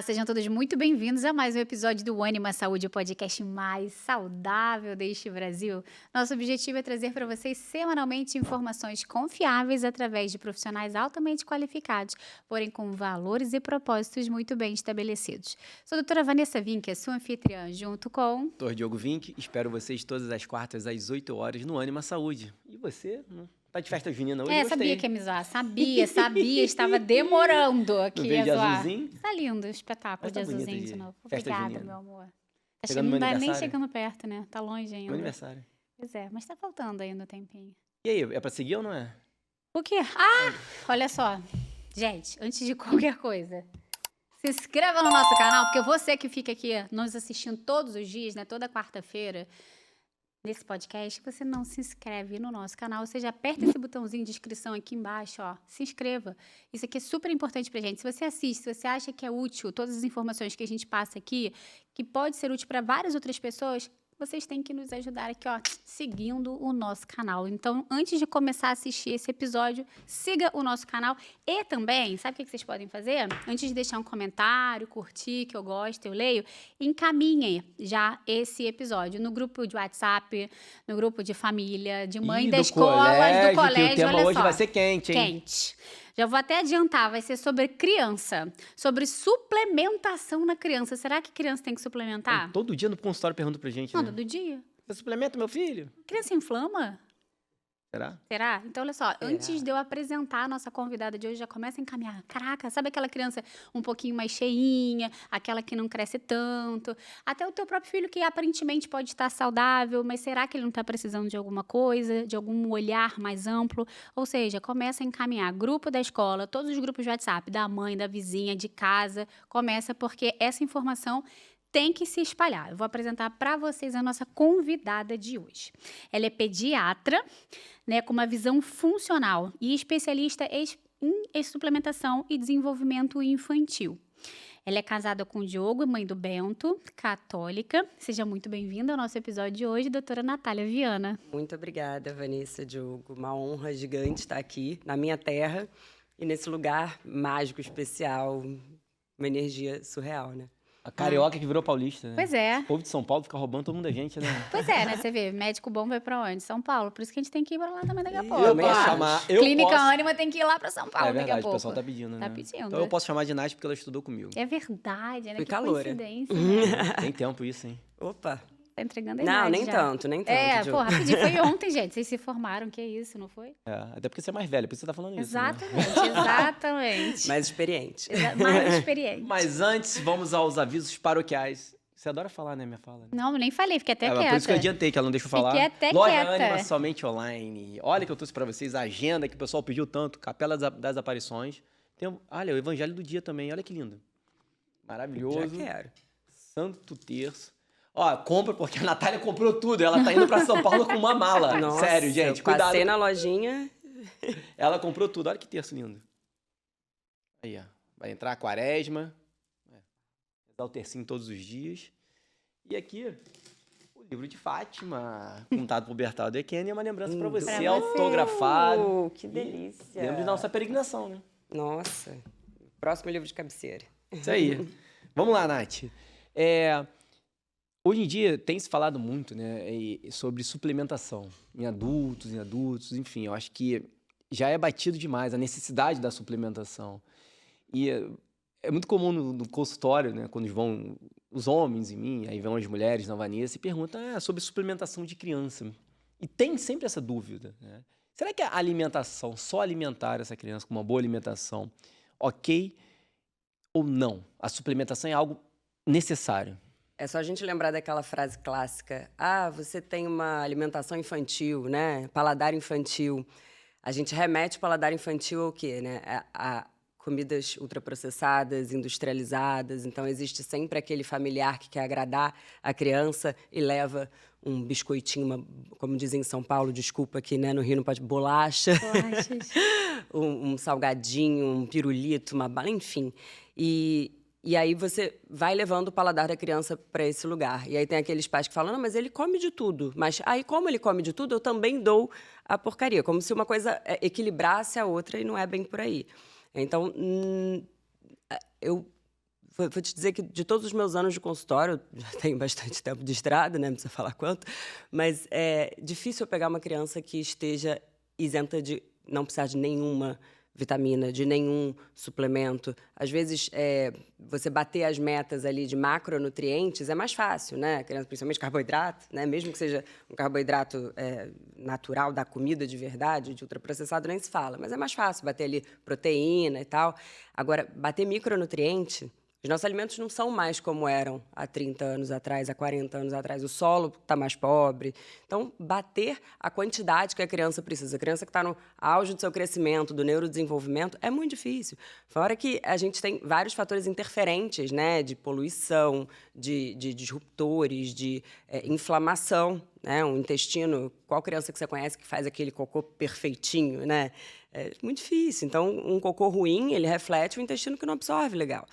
sejam todos muito bem-vindos a mais um episódio do Ânima Saúde, o podcast mais saudável deste Brasil. Nosso objetivo é trazer para vocês semanalmente informações confiáveis através de profissionais altamente qualificados, porém com valores e propósitos muito bem estabelecidos. Sou a doutora Vanessa Vinck, sua anfitriã, junto com... Doutor Diogo Vinck, espero vocês todas as quartas às 8 horas no Ânima Saúde. E você? Tá de festa junina hoje? Gostei. Sabia que ia me zoar. Sabia. Estava demorando aqui Não veio a de zoar. azulzinho? Tá lindo o espetáculo Mas de tá bonito azulzinho de de novo. festa Obrigada, junina. meu amor. Chegando no Não meu tá nem aniversário? chegando perto, né? Tá longe ainda. Meu aniversário. Pois é, mas tá faltando ainda um tempinho. E aí, é pra seguir ou não é? O quê? Ah, olha só. Gente, antes de qualquer coisa, se inscreva no nosso canal, porque você que fica aqui nos assistindo todos os dias, né? Toda quarta-feira, nesse podcast, você não se inscreve no nosso canal, ou seja, aperta esse botãozinho de inscrição aqui embaixo, ó, se inscreva. Isso aqui é super importante pra gente. Se você assiste, se você acha que é útil, todas as informações que a gente passa aqui, que pode ser útil para várias outras pessoas, vocês têm que nos ajudar aqui, ó, seguindo o nosso canal. Então, antes de começar a assistir esse episódio, siga o nosso canal e também, sabe o que vocês podem fazer? Antes de deixar um comentário, curtir, que eu gosto, eu leio, encaminhem já esse episódio no grupo de WhatsApp, no grupo de família, de mãe da escola, do colégio, que o tema olha hoje só. vai ser quente, hein? Quente. Já vou até adiantar, vai ser sobre criança, sobre suplementação na criança. Será que criança tem que suplementar? Todo dia no consultório pergunta pra gente, Não, né? todo dia. Você suplementa meu filho? Criança inflama? Será? Será? Então, olha só, antes de eu apresentar a nossa convidada de hoje, já começa a encaminhar. Caraca, sabe aquela criança um pouquinho mais cheinha, aquela que não cresce tanto? Até o teu próprio filho que aparentemente pode estar saudável, mas será que ele não está precisando de alguma coisa, de algum olhar mais amplo? Ou seja, começa a encaminhar grupo da escola, todos os grupos de WhatsApp, da mãe, da vizinha, de casa, começa porque essa informação tem que se espalhar. Eu vou apresentar para vocês a nossa convidada de hoje. Ela é pediatra, né, com uma visão funcional e especialista em suplementação e desenvolvimento infantil. Ela é casada com o Diogo, mãe do Bento, católica. Seja muito bem-vinda ao nosso episódio de hoje, doutora Natália Viana. Muito obrigada, Vanessa, Diogo. Uma honra gigante estar aqui na minha terra e nesse lugar mágico, especial, uma energia surreal, né? A carioca que virou paulista, né? Pois é. O povo de São Paulo fica roubando todo mundo da gente, né? Pois é, né? Você vê, médico bom vai pra onde? São Paulo. Por isso que a gente tem que ir pra lá também daqui a pouco. Eu posso chamar... Clínica Ânima tem que ir lá pra São Paulo É daqui a verdade, pouco. o pessoal tá pedindo, né? Tá pedindo. Então eu posso chamar de Nath porque ela estudou comigo. É verdade, né? Fui Que caloura. coincidência, né? Tem tempo isso, hein? Opa! Tá entregando a Não, idade nem já. tanto, nem tanto. É, Diogo. pô, rapidinho. Foi ontem, gente. Vocês se formaram, que isso, não foi? É, até porque você é mais velha, por isso você tá falando isso, né? Exatamente. Mais experiente. Mais experiente. Mas antes, vamos aos avisos paroquiais. Você adora falar, né, minha fala? Não, nem falei, fiquei até quieta. Por isso que eu adiantei, que ela não deixou falar. Fiquei até Loja quieta. Ânima somente online. Olha que eu trouxe pra vocês a agenda que o pessoal pediu tanto. Capela das Aparições. Tem, olha, o Evangelho do Dia também. Olha que lindo. Maravilhoso. Já quero. Santo Terço. Ó, compra, porque a Natália comprou tudo. Ela tá indo pra São Paulo com uma mala. Nossa, Sério, gente. eu Cuidado. passei na lojinha. Ela comprou tudo. Olha que terço lindo. Aí, ó. Vai entrar a quaresma. Dar o tercinho todos os dias. E aqui, o livro de Fátima, contado por Bertaldo Equene, é uma lembrança pra você, você. autografado. Que delícia. Lembra da nossa peregrinação, né? Nossa. Próximo livro de cabeceira. Isso aí. Vamos lá, Nath. Hoje em dia tem se falado muito, né, sobre suplementação em adultos, enfim. Eu acho que já é batido demais a necessidade da suplementação. E é muito comum no consultório, né, quando vão os homens em mim, aí vão as mulheres na Vanessa e perguntam sobre suplementação de criança. E tem sempre essa dúvida, né? Será que a alimentação, só alimentar essa criança com uma boa alimentação, ok ou não? A suplementação é algo necessário. É só a gente lembrar daquela frase clássica. Ah, você tem uma alimentação infantil, né? Paladar infantil. A gente remete o paladar infantil ao quê, né? A comidas ultraprocessadas, industrializadas. Então, existe sempre aquele familiar que quer agradar a criança e leva um biscoitinho, como dizem em São Paulo, desculpa aqui, né? No Rio não pode, bolacha. Bolachas. um salgadinho, um pirulito, uma bala, enfim. E aí você vai levando o paladar da criança para esse lugar. E aí tem aqueles pais que falam, não, mas ele come de tudo. Mas aí, como ele come de tudo, eu também dou a porcaria. Como se uma coisa equilibrasse a outra e não é bem por aí. Então, eu vou te dizer que de todos os meus anos de consultório, eu já tenho bastante tempo de estrada, né? Não precisa falar quanto, mas é difícil eu pegar uma criança que esteja isenta de não precisar de nenhuma vitamina, de nenhum suplemento. Às vezes, você bater as metas ali de macronutrientes é mais fácil, né? Criança, principalmente carboidrato, né? Mesmo que seja um carboidrato natural da comida de verdade, de ultraprocessado nem se fala, mas é mais fácil bater ali proteína e tal. Agora, bater micronutriente, os nossos alimentos não são mais como eram há 30 anos atrás, há 40 anos atrás. O solo está mais pobre. Então, bater a quantidade que a criança precisa. A criança que está no auge do seu crescimento, do neurodesenvolvimento, é muito difícil. Fora que a gente tem vários fatores interferentes, né? De poluição, de disruptores, de inflamação. Né? Um intestino... Qual criança que você conhece que faz aquele cocô perfeitinho, né? É muito difícil. Então, um cocô ruim, ele reflete o intestino que não absorve legal.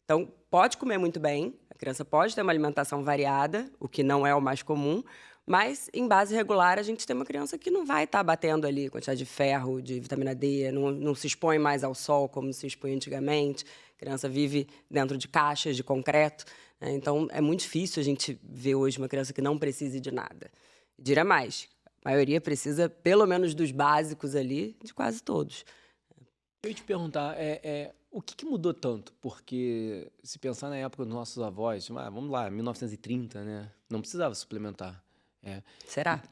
Então, pode comer muito bem, a criança pode ter uma alimentação variada, o que não é o mais comum, mas, em base regular, a gente tem uma criança que não vai estar batendo ali quantidade de ferro, de vitamina D, não se expõe mais ao sol como se expunha antigamente, a criança vive dentro de caixas de concreto, né? Então, é muito difícil a gente ver hoje uma criança que não precise de nada. Dirá mais, a maioria precisa, pelo menos dos básicos ali, de quase todos. Eu ia te perguntar, o que mudou tanto? Porque se pensar na época dos nossos avós, vamos lá, 1930, né? Não precisava suplementar. Será?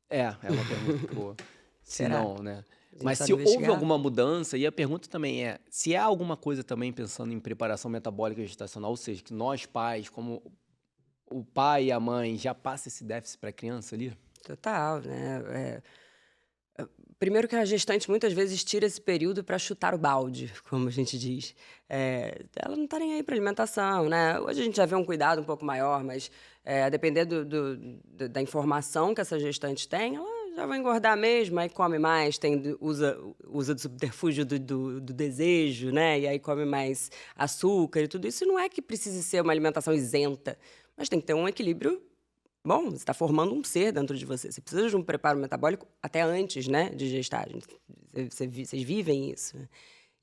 É uma pergunta boa. Se Será? não, né? gente Mas sabe se houve investigar? alguma mudança, e a pergunta também é, se há alguma coisa também pensando em preparação metabólica gestacional, ou seja, que nós pais, como o pai e a mãe, já passa esse déficit para a criança ali? Total, né? Primeiro que a gestante muitas vezes tira esse período para chutar o balde, como a gente diz. Ela não está nem aí para alimentação, né? Hoje a gente já vê um cuidado um pouco maior, mas a depender da informação que essa gestante tem, ela já vai engordar mesmo, aí come mais, usa do subterfúgio do desejo, né? E aí come mais açúcar e tudo isso. Não é que precise ser uma alimentação isenta, mas tem que ter um equilíbrio. Bom, você está formando um ser dentro de você. Você precisa de um preparo metabólico até antes, né, de gestar. Vocês vivem isso. Né?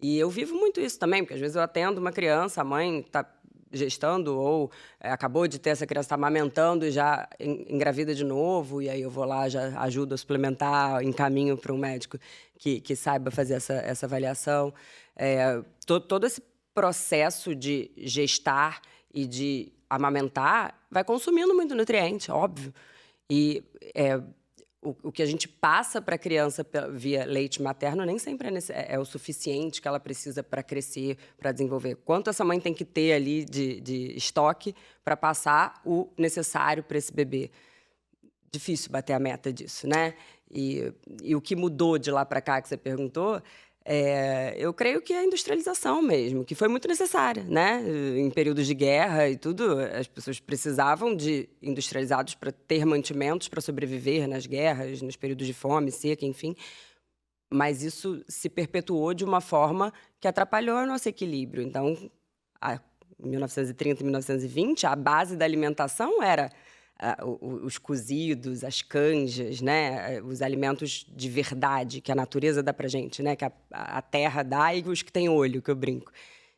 E eu vivo muito isso também, porque às vezes eu atendo uma criança, a mãe está gestando ou acabou de ter essa criança, está amamentando e já engravida de novo, e aí eu vou lá, já ajudo a suplementar, encaminho para um médico que saiba fazer essa avaliação. Todo esse processo de gestar e de amamentar vai consumindo muito nutriente, óbvio. E o que a gente passa para a criança via leite materno nem sempre é o suficiente que ela precisa para crescer, para desenvolver. Quanto essa mãe tem que ter ali de estoque para passar o necessário para esse bebê? Difícil bater a meta disso, né? E o que mudou de lá para cá, que você perguntou, eu creio que é a industrialização mesmo, que foi muito necessária, né? Em períodos de guerra e tudo, as pessoas precisavam de industrializados para ter mantimentos para sobreviver nas guerras, nos períodos de fome, seca, enfim. Mas isso se perpetuou de uma forma que atrapalhou o nosso equilíbrio. Então, em 1930 e 1920, a base da alimentação era os cozidos, as canjas, né? Os alimentos de verdade que a natureza dá pra gente, né? Que a terra dá e os que têm olho, que eu brinco.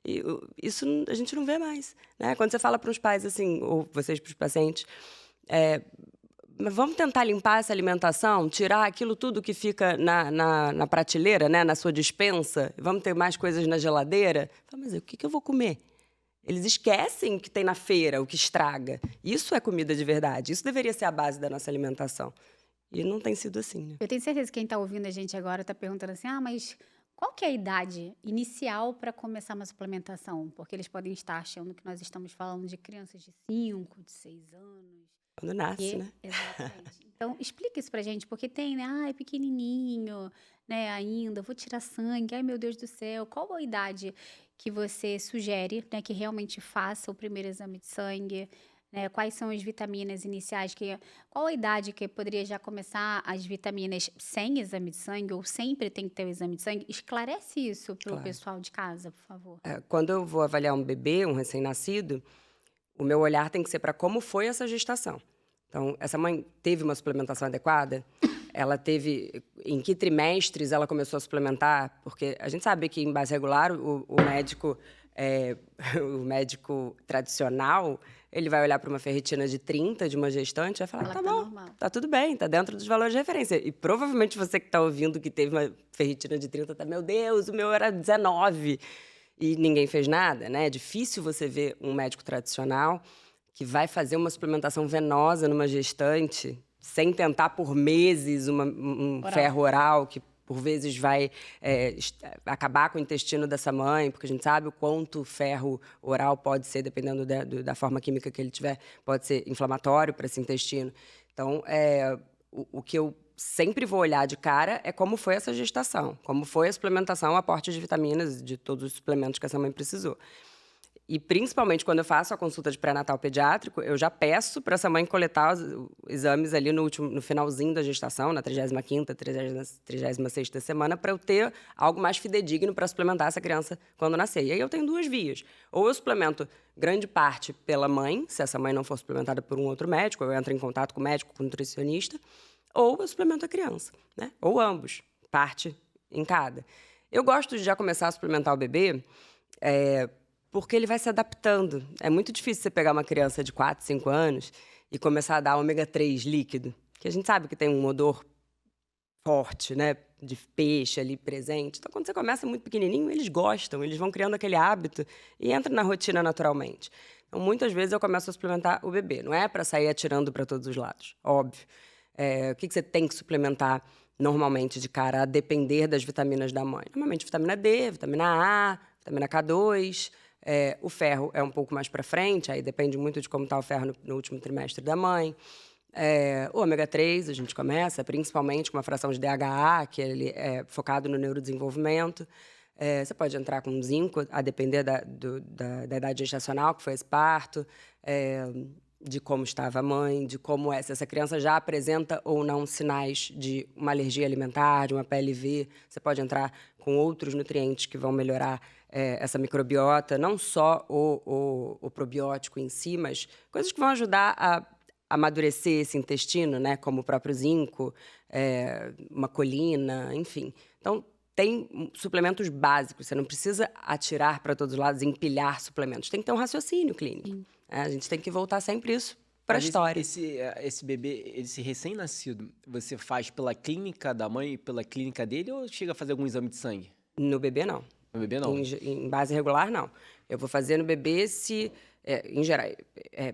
E isso a gente não vê mais, né? Quando você fala para os pais assim, ou vocês para os pacientes, vamos tentar limpar essa alimentação, tirar aquilo tudo que fica na prateleira, né? Na sua despensa, vamos ter mais coisas na geladeira? Fala, mas o que eu vou comer? Eles esquecem que tem na feira, o que estraga. Isso é comida de verdade. Isso deveria ser a base da nossa alimentação. E não tem sido assim, né? Eu tenho certeza que quem está ouvindo a gente agora está perguntando assim, mas qual que é a idade inicial para começar uma suplementação? Porque eles podem estar achando que nós estamos falando de crianças de 5, de 6 anos. Quando nasce, né? Exatamente. Então, explica isso pra gente, porque tem, né? É pequenininho, né? Ainda, vou tirar sangue, ai meu Deus do céu. Qual a idade que você sugere, né, que realmente faça o primeiro exame de sangue? Né? Quais são as vitaminas iniciais? Qual a idade que poderia já começar as vitaminas sem exame de sangue? Ou sempre tem que ter o exame de sangue? Esclarece isso para o pessoal de casa, por favor. Quando eu vou avaliar um bebê, um recém-nascido, o meu olhar tem que ser para como foi essa gestação. Então, essa mãe teve uma suplementação adequada? Ela teve... Em que trimestres ela começou a suplementar? Porque a gente sabe que, em base regular, o médico o médico tradicional, ele vai olhar para uma ferritina de 30 de uma gestante e vai falar, Ela tá tá bom, normal. tá tudo bem, tá dentro dos valores de referência. E provavelmente você que está ouvindo que teve uma ferritina de 30, tá, meu Deus, o meu era 19. E ninguém fez nada, né? É difícil você ver um médico tradicional que vai fazer uma suplementação venosa numa gestante sem tentar por meses um Oral. ferro oral que por vezes vai acabar com o intestino dessa mãe, porque a gente sabe o quanto ferro oral pode ser, dependendo da forma química que ele tiver, pode ser inflamatório para esse intestino. Então, o que eu sempre vou olhar de cara é como foi essa gestação, como foi a suplementação, o aporte de vitaminas, de todos os suplementos que essa mãe precisou. E, principalmente, quando eu faço a consulta de pré-natal pediátrico, eu já peço para essa mãe coletar os exames ali no finalzinho da gestação, na 35ª, 36ª semana, para eu ter algo mais fidedigno para suplementar essa criança quando nascer. E aí eu tenho 2 vias. Ou eu suplemento grande parte pela mãe, se essa mãe não for suplementada por um outro médico, eu entro em contato com o médico, com o nutricionista, ou eu suplemento a criança, né? Ou ambos, parte em cada. Eu gosto de já começar a suplementar o bebê, porque ele vai se adaptando. É muito difícil você pegar uma criança de 4, 5 anos e começar a dar ômega 3 líquido, que a gente sabe que tem um odor forte, né, de peixe ali presente. Então, quando você começa muito pequenininho, eles gostam, eles vão criando aquele hábito e entram na rotina naturalmente. Então, muitas vezes eu começo a suplementar o bebê. Não é para sair atirando para todos os lados, óbvio. O que você tem que suplementar normalmente de cara a depender das vitaminas da mãe? Normalmente vitamina D, vitamina A, vitamina K2... o ferro é um pouco mais para frente, aí depende muito de como está o ferro no último trimestre da mãe. O ômega 3 a gente começa, principalmente com uma fração de DHA, que ele é focado no neurodesenvolvimento. Você pode entrar com zinco, a depender da idade gestacional, que foi esse parto, de como estava a mãe, de como se essa criança já apresenta ou não sinais de uma alergia alimentar, de uma PLV. Você pode entrar com outros nutrientes que vão melhorar essa microbiota, não só o probiótico em si, mas coisas que vão ajudar a amadurecer esse intestino, né? Como o próprio zinco, uma colina, enfim. Então, tem suplementos básicos, você não precisa atirar para todos os lados e empilhar suplementos. Tem que ter um raciocínio clínico. A gente tem que voltar sempre isso para a história. Esse bebê, esse recém-nascido, você faz pela clínica da mãe e pela clínica dele ou chega a fazer algum exame de sangue? No bebê, não. No bebê, não? Em base regular, não. Eu vou fazer no bebê se, em geral,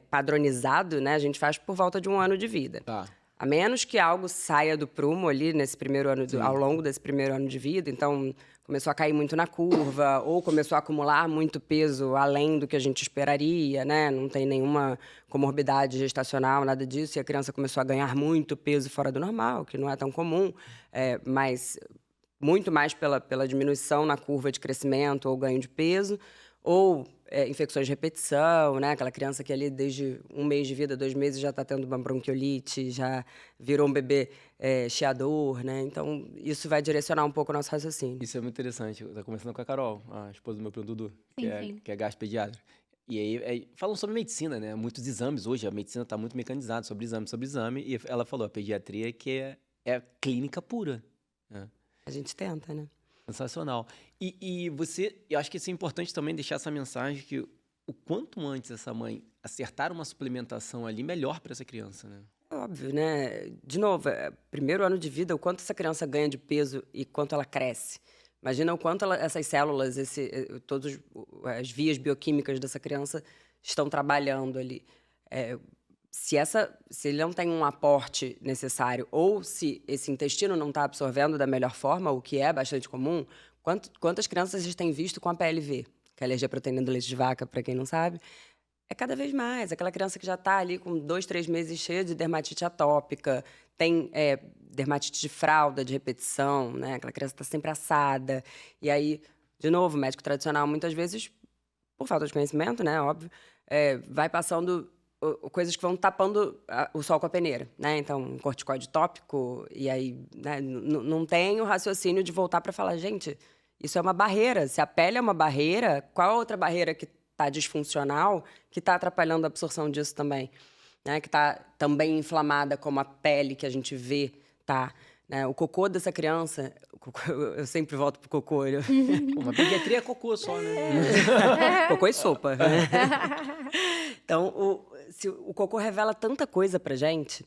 padronizado, né? A gente faz por volta de 1 ano de vida. Tá. A menos que algo saia do prumo ali nesse primeiro ano, ao longo desse primeiro ano de vida. Então, começou a cair muito na curva ou começou a acumular muito peso além do que a gente esperaria, né? Não tem nenhuma comorbidade gestacional, nada disso. E a criança começou a ganhar muito peso fora do normal, que não é tão comum, mas muito mais pela diminuição na curva de crescimento ou ganho de peso, ou infecções de repetição, né? Aquela criança que ali desde 1 mês de vida, 2 meses, já está tendo uma bronquiolite, já virou um bebê chiador, né? Então, isso vai direcionar um pouco o nosso raciocínio. Isso é muito interessante. Eu estava conversando com a Carol, a esposa do meu primo Dudu, Sim. que é gastropediatra. E aí falam sobre medicina, né? Muitos exames hoje, a medicina está muito mecanizada, sobre exame. E ela falou, a pediatria que é clínica pura, né? A gente tenta, né? Sensacional. E eu acho que isso é importante também deixar essa mensagem que o quanto antes essa mãe acertar uma suplementação ali, melhor para essa criança, né? Óbvio, né? De novo, primeiro ano de vida, o quanto essa criança ganha de peso e quanto ela cresce. Imagina o quanto essas células, todas as vias bioquímicas dessa criança estão trabalhando ali. Se ele não tem um aporte necessário ou se esse intestino não está absorvendo da melhor forma, o que é bastante comum, quantas crianças vocês têm visto com a PLV, que é a alergia à proteína do leite de vaca, para quem não sabe, é cada vez mais. Aquela criança que já está ali com 2, 3 meses cheia de dermatite atópica, tem dermatite de fralda, de repetição, né? Aquela criança está sempre assada. E aí, de novo, o médico tradicional, muitas vezes, por falta de conhecimento, né, óbvio, vai passando coisas que vão tapando o sol com a peneira, né? Então, um corticoide tópico, e aí, né, não tem o raciocínio de voltar para falar, gente, isso é uma barreira. Se a pele é uma barreira, qual a outra barreira que está disfuncional que está atrapalhando a absorção disso também? Né? Que está também inflamada como a pele que a gente vê tá. né? O cocô dessa criança, eu sempre volto pro cocô. Pô, mas pediatria é cocô só, né? Cocô e sopa. Então, o cocô revela tanta coisa pra gente.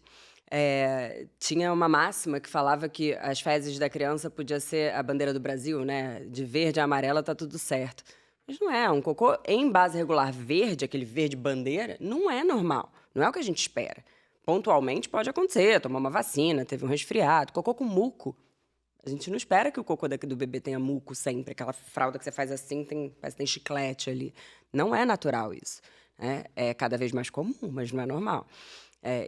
Tinha uma máxima que falava que as fezes da criança podia ser a bandeira do Brasil, né? De verde a amarela tá tudo certo. Mas não é. Um cocô em base regular verde, aquele verde bandeira, não é normal. Não é o que a gente espera. Pontualmente pode acontecer, tomar uma vacina, teve um resfriado, cocô com muco. A gente não espera que o cocô do bebê tenha muco sempre. Aquela fralda que você faz assim, parece que tem chiclete ali. Não é natural isso. Né? É cada vez mais comum, mas não é normal.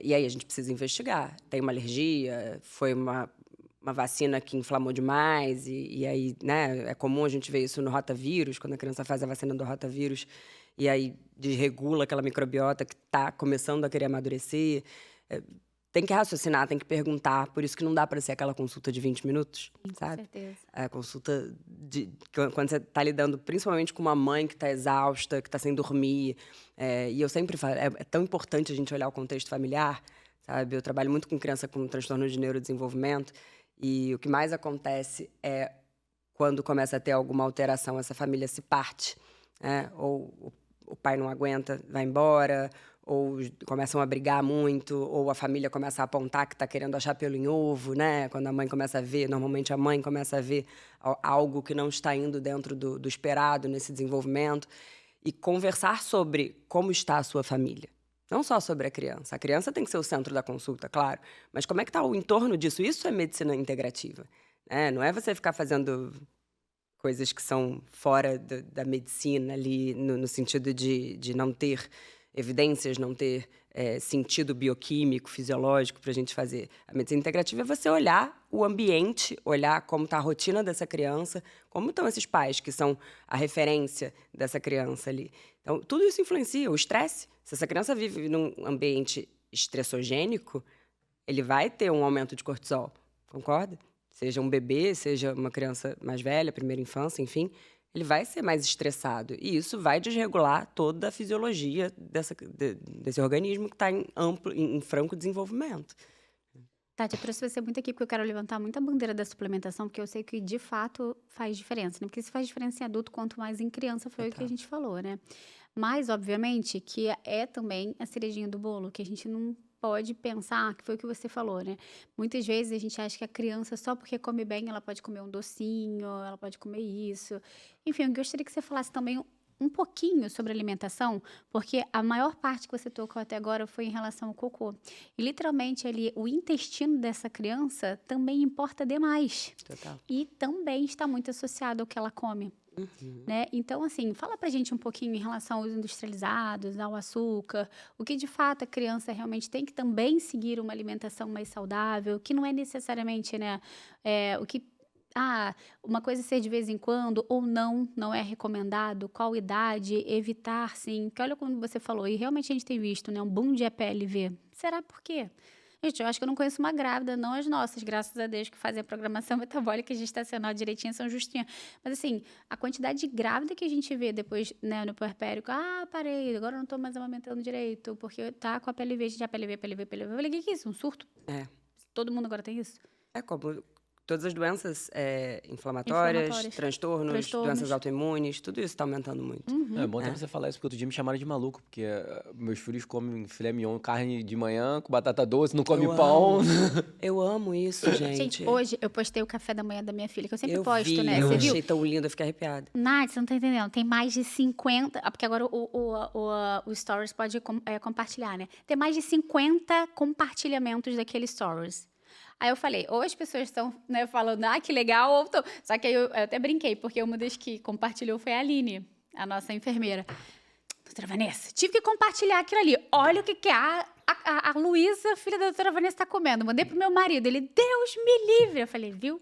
E aí a gente precisa investigar. Tem uma alergia, foi uma vacina que inflamou demais, e aí, né, é comum a gente ver isso no rotavírus, quando a criança faz a vacina do rotavírus, e aí desregula aquela microbiota que está começando a querer amadurecer. Tem que raciocinar, tem que perguntar, por isso que não dá para ser aquela consulta de 20 minutos, sabe? Com certeza. A consulta quando você está lidando principalmente com uma mãe que está exausta, que está sem dormir. E eu sempre falo, é tão importante a gente olhar o contexto familiar, sabe? Eu trabalho muito com criança com transtorno de neurodesenvolvimento, e o que mais acontece é quando começa a ter alguma alteração, essa família se parte, né? Ou o pai não aguenta, vai embora, ou começam a brigar muito, ou a família começa a apontar que está querendo achar pelo em ovo, né? Quando a mãe começa a ver, normalmente a mãe começa a ver algo que não está indo dentro do esperado nesse desenvolvimento. E conversar sobre como está a sua família. Não só sobre a criança. A criança tem que ser o centro da consulta, claro. Mas como é que está o entorno disso? Isso é medicina integrativa. Né? Não é você ficar fazendo coisas que são fora da medicina ali, no sentido de não ter evidências, não ter sentido bioquímico, fisiológico para a gente fazer. A medicina integrativa é você olhar o ambiente, olhar como está a rotina dessa criança, como estão esses pais que são a referência dessa criança ali. Então, tudo isso influencia. O estresse. Se essa criança vive num ambiente estressogênico, ele vai ter um aumento de cortisol, concorda? Seja um bebê, seja uma criança mais velha, primeira infância, enfim, ele vai ser mais estressado. E isso vai desregular toda a fisiologia desse organismo que está em franco desenvolvimento. Tati, eu trouxe você muito aqui porque eu quero levantar muita bandeira da suplementação, porque eu sei que, de fato, faz diferença, né? Porque se faz diferença em adulto, quanto mais em criança, foi o que a gente falou, né? Mas, obviamente, que é também a cerejinha do bolo, que a gente não pode pensar, que foi o que você falou, né? Muitas vezes a gente acha que a criança, só porque come bem, ela pode comer um docinho, ela pode comer isso. Enfim, eu gostaria que você falasse também um pouquinho sobre alimentação, porque a maior parte que você tocou até agora foi em relação ao cocô. E, literalmente, ali, o intestino dessa criança também importa demais. Total. E também está muito associado ao que ela come. Né? Então, assim, fala pra gente um pouquinho em relação aos industrializados, ao açúcar, o que de fato a criança realmente tem que também seguir uma alimentação mais saudável, que não é necessariamente, né, o que uma coisa ser de vez em quando ou não é recomendado, qual idade, evitar, sim. Porque olha como você falou, e realmente a gente tem visto, né, um boom de EPLV. Será por quê? Gente, eu acho que eu não conheço uma grávida, não as nossas, graças a Deus, que fazem a programação metabólica e gestacional direitinho, são justinhas. Mas, assim, a quantidade de grávida que a gente vê depois, né, no puerpério, parei, agora eu não tô mais amamentando direito, porque tá com a PLV, gente, a PLV. Eu falei, o que é isso? Um surto? Todo mundo agora tem isso? É como todas as doenças inflamatórias, transtornos, doenças autoimunes, tudo isso está aumentando muito. É bom até você falar isso, porque outro dia me chamaram de maluco, porque meus filhos comem filé mignon, carne de manhã, com batata doce, não comem pão. Eu amo isso, gente. Gente, hoje eu postei o café da manhã da minha filha, que eu sempre posto, vi, né? Eu Você achei viu? tão lindo, eu fiquei arrepiada. Nath, você não tá entendendo. Tem mais de 50... Porque agora o Stories pode compartilhar, né? Tem mais de 50 compartilhamentos daquele Stories. Aí eu falei, ou as pessoas estão, né, falando, que legal, ou tô... Só que aí eu até brinquei, porque uma das que compartilhou foi a Aline, a nossa enfermeira. Doutora Vanessa, tive que compartilhar aquilo ali. Olha o que a Luísa, filha da doutora Vanessa, está comendo. Mandei pro meu marido, ele, Deus me livre. Eu falei, viu?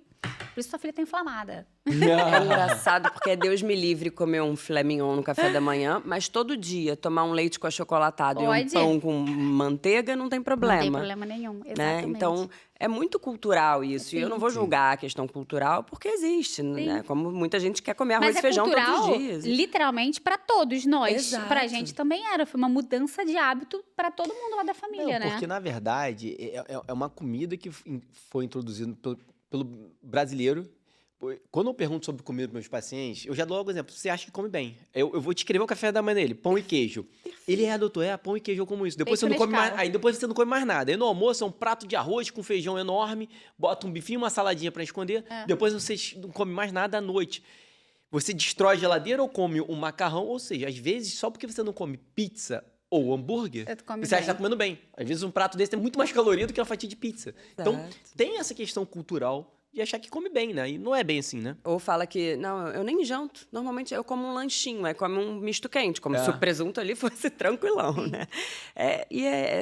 Por isso sua filha tá inflamada. É engraçado, porque é Deus me livre comer um filé mignon no café da manhã, mas todo dia tomar um leite com achocolatado e um Pode. pão com manteiga não tem problema. Não tem problema nenhum, Né? exatamente. Então, é muito cultural isso. E eu não vou julgar a questão cultural, porque existe, né? Como muita gente quer comer arroz Mas e feijão cultural, todos os dias. literalmente, pra todos nós. Exato. Pra gente também era. Foi uma mudança de hábito pra todo mundo lá da família, Não, né? porque, na verdade, é uma comida que foi introduzida pelo brasileiro. Quando eu pergunto sobre comida para meus pacientes, eu já dou algum exemplo. Você acha que come bem? Eu vou te escrever o café da manhã dele, pão e queijo. Ele doutor, pão e queijo eu como isso. Depois você não come mais, aí depois você não come mais nada. Aí no almoço é um prato de arroz com feijão enorme, bota um bifinho, uma saladinha para esconder. Depois você não come mais nada à noite. Você destrói a geladeira ou come um macarrão, ou seja, às vezes só porque você não come pizza ou hambúrguer, você acha que tá comendo bem. Às vezes um prato desse tem muito mais caloria do que uma fatia de pizza. Então, tem essa questão cultural de achar que come bem, né? E não é bem assim, né? Ou fala que, não, eu nem janto. Normalmente eu como um lanchinho, como um misto quente, como se o presunto ali fosse tranquilão, né?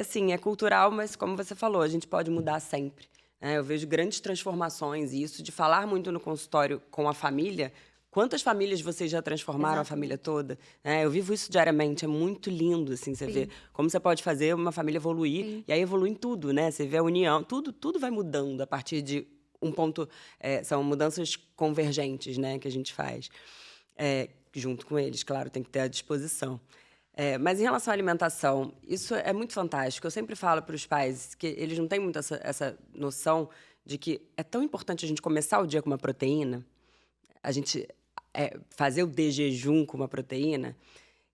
Assim, é cultural, mas como você falou, a gente pode mudar sempre. Eu vejo grandes transformações e isso de falar muito no consultório com a família. Quantas famílias vocês já transformaram a família toda? Eu vivo isso diariamente, é muito lindo, assim, você vê como você pode fazer uma família evoluir, e aí evolui em tudo, né? Você vê a união, tudo vai mudando a partir de um ponto, são mudanças convergentes, né, que a gente faz. Junto com eles, claro, tem que ter a disposição. Mas em relação à alimentação, isso é muito fantástico. Eu sempre falo para os pais que eles não têm muito essa noção de que é tão importante a gente começar o dia com uma proteína, a gente fazer o de jejum com uma proteína.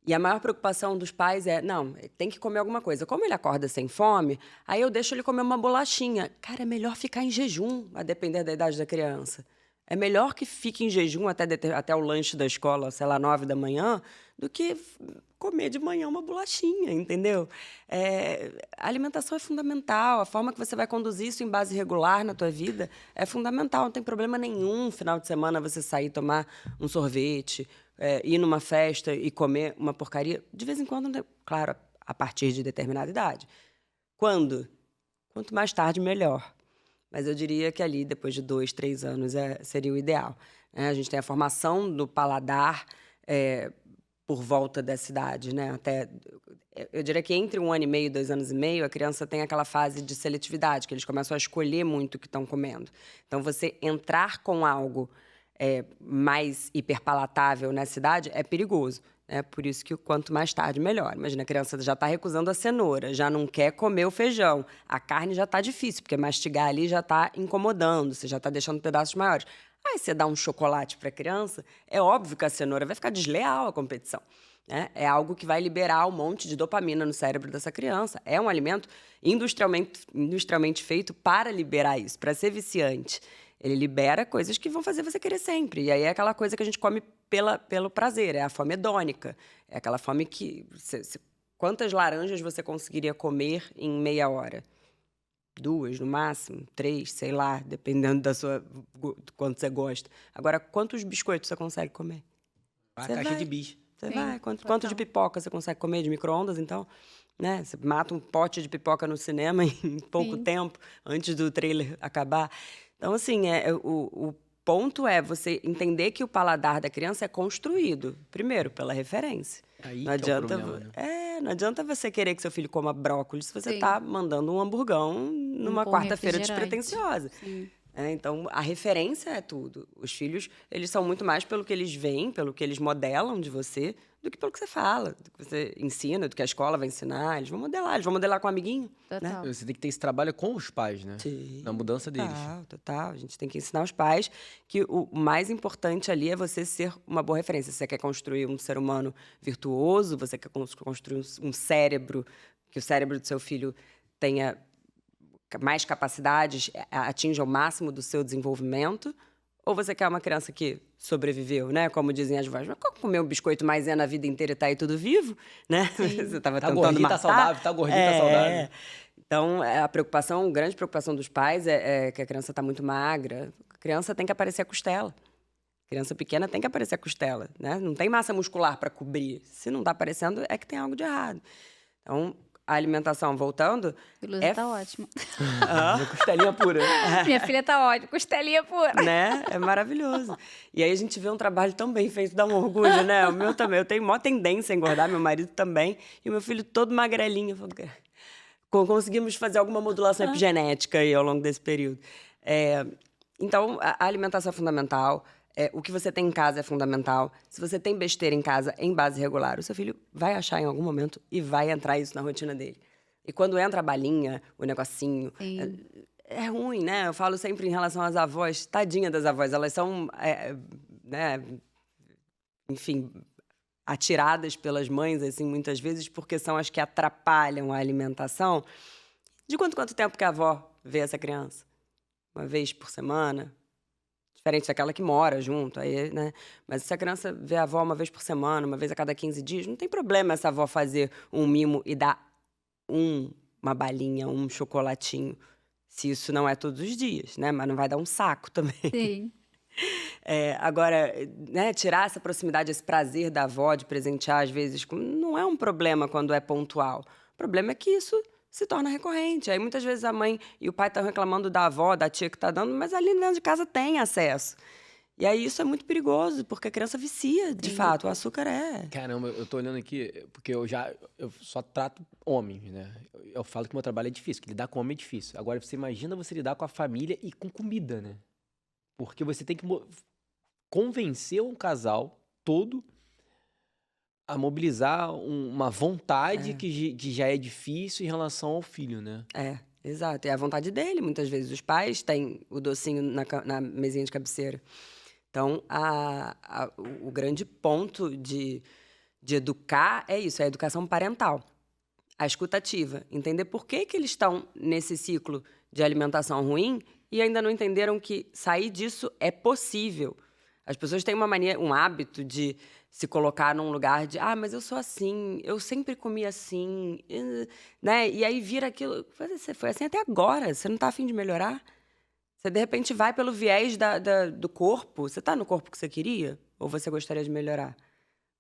E a maior preocupação dos pais não, tem que comer alguma coisa. Como ele acorda sem fome, aí eu deixo ele comer uma bolachinha. Cara, é melhor ficar em jejum, a depender da idade da criança. É melhor que fique em jejum até o lanche da escola, sei lá, 9 da manhã, do que comer de manhã uma bolachinha, entendeu? A alimentação é fundamental, a forma que você vai conduzir isso em base regular na tua vida é fundamental. Não tem problema nenhum, final de semana, você sair tomar um sorvete, ir numa festa e comer uma porcaria. De vez em quando, claro, a partir de determinada idade. Quando? Quanto mais tarde, melhor. Mas eu diria que ali, depois de 2, 3 anos, seria o ideal. A gente tem a formação do paladar por volta dessa idade, né? Eu diria que entre 1 ano e meio, 2 anos e meio, a criança tem aquela fase de seletividade, que eles começam a escolher muito o que estão comendo. Então, você entrar com algo mais hiperpalatável nessa idade é perigoso. Por isso que quanto mais tarde, melhor. Imagina, a criança já está recusando a cenoura, já não quer comer o feijão. A carne já está difícil, porque mastigar ali já está incomodando, você já está deixando pedaços maiores. Aí você dá um chocolate para a criança, é óbvio que a cenoura vai ficar desleal à competição. É algo que vai liberar um monte de dopamina no cérebro dessa criança. É um alimento industrialmente feito para liberar isso, para ser viciante. Ele libera coisas que vão fazer você querer sempre. E aí é aquela coisa que a gente come pelo prazer, é a fome hedônica. É aquela fome que... Quantas laranjas você conseguiria comer em meia hora? 2, no máximo, 3, sei lá, dependendo do quanto você gosta. Agora, quantos biscoitos você consegue comer? A caixa de bis. Você vai. Quanto de pipoca você consegue comer de micro-ondas, então? Né? Você mata um pote de pipoca no cinema em pouco tempo, antes do trailer acabar. Então, assim, o ponto é você entender que o paladar da criança é construído, primeiro, pela referência. Aí não adianta, é o problema, né? Não adianta você querer que seu filho coma brócolis se você está mandando um hamburgão numa quarta-feira despretensiosa. Então, a referência é tudo. Os filhos, eles são muito mais pelo que eles veem, pelo que eles modelam de você, do que pelo que você fala, do que você ensina, do que a escola vai ensinar. Eles vão modelar com um amiguinho. Total. Né? Você tem que ter esse trabalho com os pais, né? Sim, na mudança deles. Total. A gente tem que ensinar os pais que o mais importante ali é você ser uma boa referência. Você quer construir um ser humano virtuoso, você quer construir um cérebro, que o cérebro do seu filho tenha mais capacidades, atinja o máximo do seu desenvolvimento, ou você quer uma criança que sobreviveu, né? Como dizem as vozes, mas comer um biscoito maisena a vida inteira e tá aí tudo vivo, né? Você estava tentando gordinho, matar. tá saudável, tá gordinho, tá saudável. Então, a grande preocupação dos pais é que a criança está muito magra. A criança tem que aparecer a costela. A criança pequena tem que aparecer a costela, né? Não tem massa muscular para cobrir. Se não está aparecendo, é que tem algo de errado. Então, a alimentação, voltando... Ilusa tá ótima. Costelinha pura. Minha filha tá ótima, costelinha pura. Né? É maravilhoso. E aí a gente vê um trabalho tão bem feito, dá um orgulho, né? O meu também. Eu tenho maior tendência a engordar, meu marido também. E o meu filho todo magrelinho. Eu falo, conseguimos fazer alguma modulação epigenética aí ao longo desse período. Então, a alimentação é fundamental. O que você tem em casa é fundamental. Se você tem besteira em casa em base regular, o seu filho vai achar em algum momento e vai entrar isso na rotina dele. E quando entra a balinha, o negocinho, é ruim, né? Eu falo sempre em relação às avós, tadinha das avós, elas são, né, enfim, atiradas pelas mães, assim, muitas vezes, porque são as que atrapalham a alimentação. De quanto tempo que a avó vê essa criança? Uma vez por semana? Diferente daquela que mora junto, aí, né? Mas se a criança vê a avó uma vez por semana, uma vez a cada 15 dias, não tem problema essa avó fazer um mimo e dar uma balinha, um chocolatinho, se isso não é todos os dias, né? Mas não vai dar um saco também. Sim. Agora, né, tirar essa proximidade, esse prazer da avó de presentear, às vezes, não é um problema quando é pontual. O problema é que isso se torna recorrente. Aí, muitas vezes, a mãe e o pai estão reclamando da avó, da tia que está dando, mas ali dentro de casa tem acesso. E aí, isso é muito perigoso, porque a criança vicia, de fato. O açúcar é... Caramba, eu tô olhando aqui, porque eu só trato homens, né? Eu falo que meu trabalho é difícil, que lidar com homem é difícil. Agora, você imagina você lidar com a família e com comida, né? Porque você tem que convencer um casal todo a mobilizar uma vontade que já é difícil em relação ao filho, né? Exato. É a vontade dele, muitas vezes. Os pais têm o docinho na mesinha de cabeceira. Então, o grande ponto de educar é isso, é a educação parental. A escutativa. Entender por que eles estão nesse ciclo de alimentação ruim e ainda não entenderam que sair disso é possível. As pessoas têm um hábito de se colocar num lugar de mas eu sou assim, eu sempre comi assim, né? E aí vira aquilo, você foi assim até agora, você não está a fim de melhorar? Você, de repente, vai pelo viés do corpo, você está no corpo que você queria? Ou você gostaria de melhorar?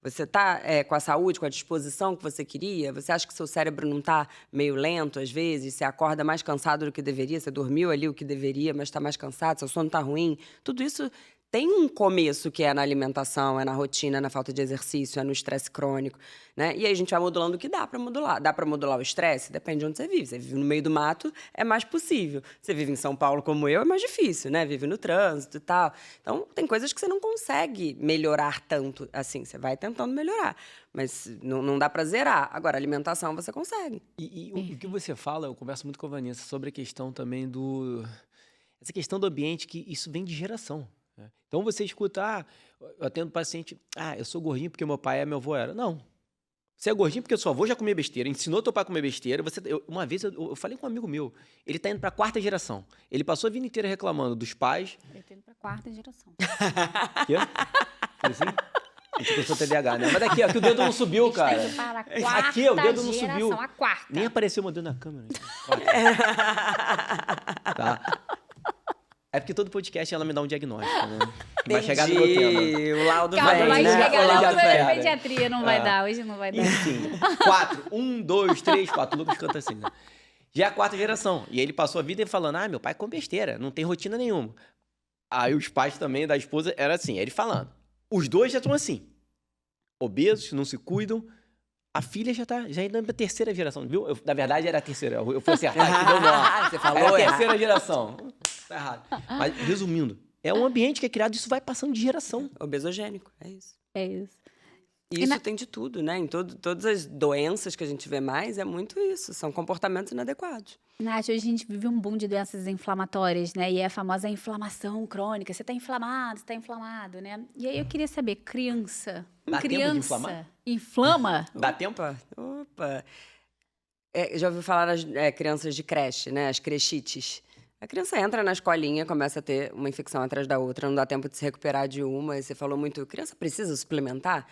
Você está com a saúde, com a disposição que você queria? Você acha que seu cérebro não está meio lento, às vezes? Você acorda mais cansado do que deveria? Você dormiu ali o que deveria, mas está mais cansado? Seu sono está ruim? Tudo isso tem um começo que é na alimentação, é na rotina, é na falta de exercício, é no estresse crônico, né? E aí a gente vai modulando o que dá para modular. Dá para modular o estresse? Depende de onde você vive. Você vive no meio do mato, é mais possível. Você vive em São Paulo como eu, é mais difícil, né? Vive no trânsito e tal. Então, tem coisas que você não consegue melhorar tanto assim. Você vai tentando melhorar, mas não dá para zerar. Agora, alimentação você consegue. E o que você fala, eu converso muito com a Vanessa sobre a questão também essa questão do ambiente, que isso vem de geração. Então você escuta, eu atendo paciente, eu sou gordinho porque meu pai e meu avô era. Não. Você é gordinho porque seu avô já comia besteira, ensinou teu pai a comer besteira. Uma vez eu falei com um amigo meu, ele tá indo pra 4ª geração. Ele passou a vida inteira reclamando dos pais. Ele tá indo pra 4ª geração. Quê? Assim? A gente pensou TDAH, né? Mas aqui, ó, que o dedo não subiu, cara. Aqui, o dedo não subiu. A 4ª. Nem apareceu meu dedo na câmera. Tá? É porque todo podcast ela me dá um diagnóstico, né? Que vai chegar no meu tema. O laudo Calma, vem, vai né? chegar O na laudo tua vem. pediatria, não vai dar, hoje não vai dar. Enfim, 4. 1, 2, 3, 4. O Lucas canta assim, né? Já é a 4ª geração. E aí ele passou a vida falando, meu pai come besteira, não tem rotina nenhuma. Aí os pais também da esposa, era assim, ele falando. Os dois já estão assim, obesos, não se cuidam. A filha já ainda na 3ª geração, viu? Na verdade, era a 3ª. Eu fui acertar aqui, deu nó. Você falou era a 3ª geração. Tá errado. Mas, resumindo, é um ambiente que é criado, isso vai passando de geração. Obesogênico, é isso. É isso. E isso tem de tudo, né? Em todas as doenças que a gente vê mais, é muito isso. São comportamentos inadequados. Nath, hoje a gente vive um boom de doenças inflamatórias, né? E é a famosa inflamação crônica. Você tá inflamado, né? E aí eu queria saber, criança... Dá tempo de inflamar? Inflama? Dá tempo? Opa! Já ouviu falar nas crianças de creche, né? As crechites. A criança entra na escolinha, começa a ter uma infecção atrás da outra, não dá tempo de se recuperar de uma. E você falou muito, criança precisa suplementar?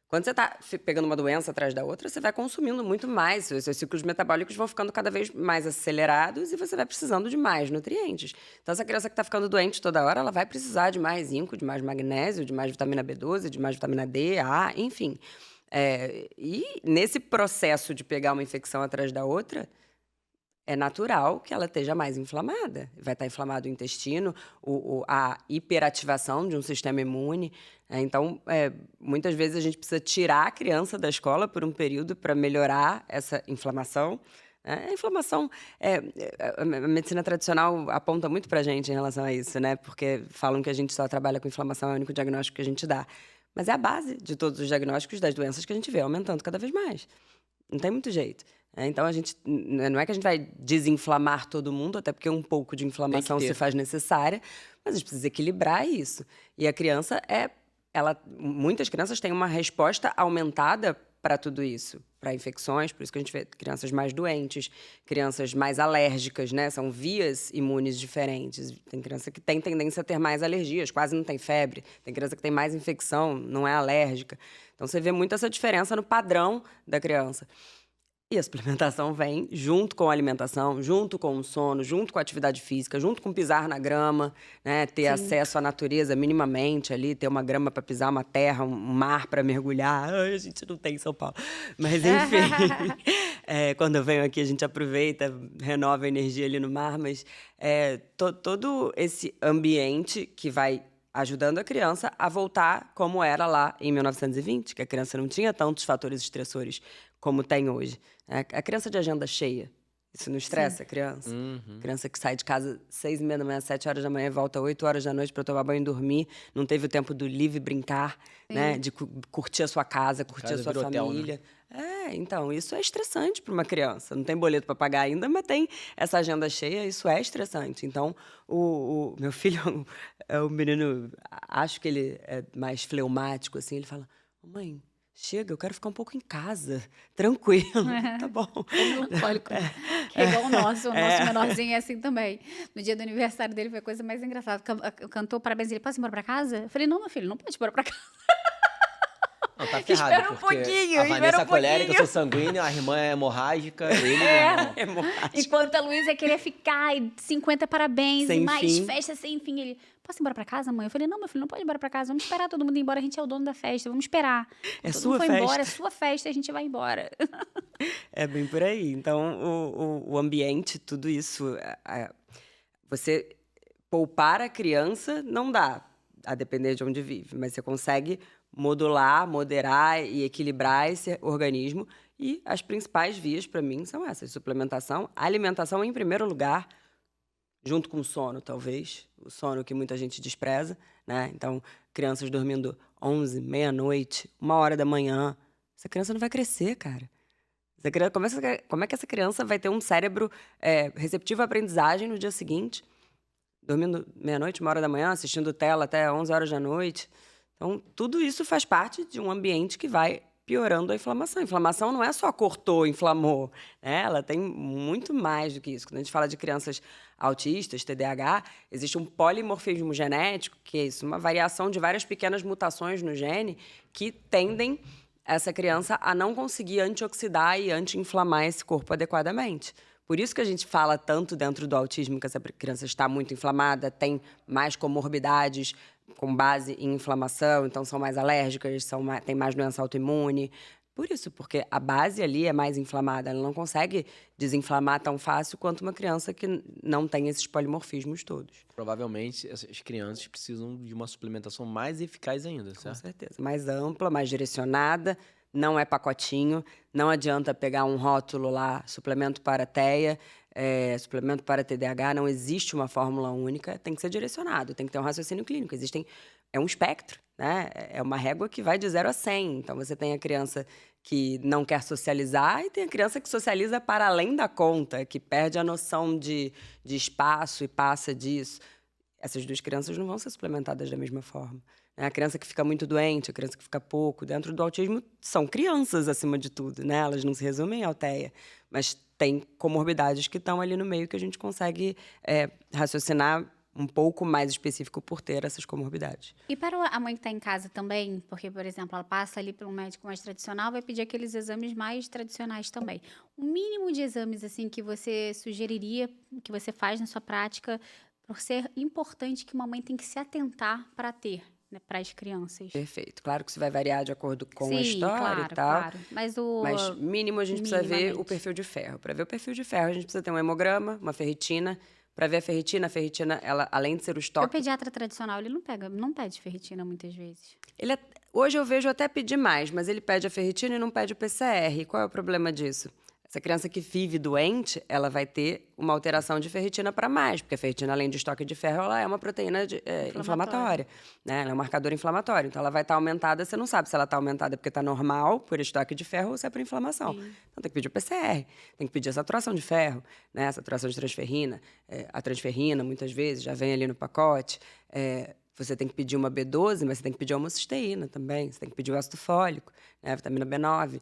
Quando você está pegando uma doença atrás da outra, você vai consumindo muito mais. Os seus ciclos metabólicos vão ficando cada vez mais acelerados e você vai precisando de mais nutrientes. Então, essa criança que está ficando doente toda hora, ela vai precisar de mais zinco, de mais magnésio, de mais vitamina B12, de mais vitamina D, A, enfim. E nesse processo de pegar uma infecção atrás da outra, é natural que ela esteja mais inflamada. Vai estar inflamado o intestino, a hiperativação de um sistema imune. Então, muitas vezes a gente precisa tirar a criança da escola por um período para melhorar essa inflamação. A inflamação, a medicina tradicional aponta muito para a gente em relação a isso, né? Porque falam que a gente só trabalha com inflamação, é o único diagnóstico que a gente dá. Mas é a base de todos os diagnósticos das doenças que a gente vê aumentando cada vez mais. Não tem muito jeito. Então, não é que a gente vai desinflamar todo mundo, até porque um pouco de inflamação se faz necessária, mas a gente precisa equilibrar isso. E a criança, muitas crianças têm uma resposta aumentada para tudo isso, para infecções, por isso que a gente vê crianças mais doentes, crianças mais alérgicas, né? São vias imunes diferentes. Tem criança que tem tendência a ter mais alergias, quase não tem febre. Tem criança que tem mais infecção, não é alérgica. Então, você vê muito essa diferença no padrão da criança. E a suplementação vem junto com a alimentação, junto com o sono, junto com a atividade física, junto com pisar na grama, né? Ter acesso à natureza minimamente ali, ter uma grama para pisar, uma terra, um mar para mergulhar. Ai, a gente não tem em São Paulo. Mas, enfim, quando eu venho aqui, a gente aproveita, renova a energia ali no mar, mas todo esse ambiente que vai ajudando a criança a voltar como era lá em 1920, que a criança não tinha tantos fatores estressores como tem hoje. A criança de agenda cheia, isso não estressa a criança? Criança que sai de casa 6h30 da manhã, 7 horas da manhã, volta 8 horas da noite para tomar banho e dormir, não teve o tempo do livre brincar, né? De curtir a sua casa, curtir a sua família. Hotel, né? Então, isso é estressante para uma criança. Não tem boleto para pagar ainda, mas tem essa agenda cheia, isso é estressante. Então, o meu filho é um menino, acho que ele é mais fleumático, assim, ele fala, mãe, chega, eu quero ficar um pouco em casa, tranquilo, tá bom. É melancólico, que é igual o nosso menorzinho é assim também. No dia do aniversário dele foi a coisa mais engraçada. Cantou parabéns, ele, posso ir embora pra casa? Eu falei, não, meu filho, não pode ir embora pra casa. Não, tá ferrado, espera um pouquinho, a Vanessa é colérica, eu sou sanguínea, a irmã é hemorrágica, ele não. Hemorrágica. Enquanto a Luísa queria ficar, e 50 parabéns, Sem e mais fim. festa sem fim. Ele, posso ir embora pra casa, mãe? Eu falei, não, meu filho, não pode ir embora pra casa, vamos esperar todo mundo ir embora, a gente é o dono da festa, vamos esperar. É todo sua mundo foi festa. embora, é sua festa, a gente vai embora. É bem por aí. Então, o ambiente, tudo isso, você poupar a criança não dá, a depender de onde vive, mas você consegue modular, moderar e equilibrar esse organismo. E as principais vias, para mim, são essas: suplementação, alimentação em primeiro lugar, junto com o sono, talvez. O sono que muita gente despreza, né? Então, crianças dormindo 11, meia-noite, 1h da manhã. Essa criança não vai crescer, cara. Como é que essa criança vai ter um cérebro receptivo à aprendizagem no dia seguinte? Dormindo meia-noite, 1h da manhã, assistindo tela até 11 horas da noite. Então, tudo isso faz parte de um ambiente que vai piorando a inflamação. A inflamação não é só cortou, inflamou, né? Ela tem muito mais do que isso. Quando a gente fala de crianças autistas, TDAH, existe um polimorfismo genético, que é isso, uma variação de várias pequenas mutações no gene que tendem essa criança a não conseguir antioxidar e anti-inflamar esse corpo adequadamente. Por isso que a gente fala tanto dentro do autismo que essa criança está muito inflamada, tem mais comorbidades com base em inflamação, então são mais alérgicas, tem mais doença autoimune. Por isso, porque a base ali é mais inflamada, ela não consegue desinflamar tão fácil quanto uma criança que não tem esses polimorfismos todos. Provavelmente, essas crianças precisam de uma suplementação mais eficaz ainda, certo? Com certeza. Mais ampla, mais direcionada, não é pacotinho, não adianta pegar um rótulo lá, suplemento para TEA, suplemento para TDAH, não existe uma fórmula única, tem que ser direcionado, tem que ter um raciocínio clínico. É um espectro, né? É uma régua que vai de 0 a 100. Então, você tem a criança que não quer socializar e tem a criança que socializa para além da conta, que perde a noção de espaço e passa disso. Essas duas crianças não vão ser suplementadas da mesma forma. A criança que fica muito doente, a criança que fica pouco. Dentro do autismo, são crianças, acima de tudo, né? Elas não se resumem ao TEA, mas tem comorbidades que estão ali no meio que a gente consegue raciocinar um pouco mais específico por ter essas comorbidades. E para a mãe que está em casa também, porque, por exemplo, ela passa ali para um médico mais tradicional, vai pedir aqueles exames mais tradicionais também. O mínimo de exames, assim, que você sugeriria, que você faz na sua prática, por ser importante que uma mãe tem que se atentar para ter né, para as crianças? Perfeito. Claro que isso vai variar de acordo com a Sim, história claro, e tal. claro. Mas Mínimo a gente precisa ver o minimamente. perfil de ferro. Para ver o perfil de ferro, a gente precisa ter um hemograma, uma ferritina. Para ver a ferritina, ela, além de ser o O estoque. pediatra tradicional, ele não pede ferritina muitas vezes. Hoje eu vejo até pedir mais, mas ele pede a ferritina e não pede o PCR. Qual é o problema disso? Essa criança que vive doente, ela vai ter uma alteração de ferritina para mais, porque a ferritina, além de estoque de ferro, ela é uma proteína inflamatória, né? Ela é um marcador inflamatório. Então, ela vai estar aumentada, você não sabe se ela está aumentada porque está normal, por estoque de ferro, ou se é por inflamação. Sim. Então, tem que pedir o PCR, tem que pedir a saturação de ferro, né? A saturação de transferrina. A transferrina, muitas vezes, já vem ali no pacote. Você tem que pedir uma B12, mas você tem que pedir a homocisteína também. Você tem que pedir o ácido fólico, né? A vitamina B9.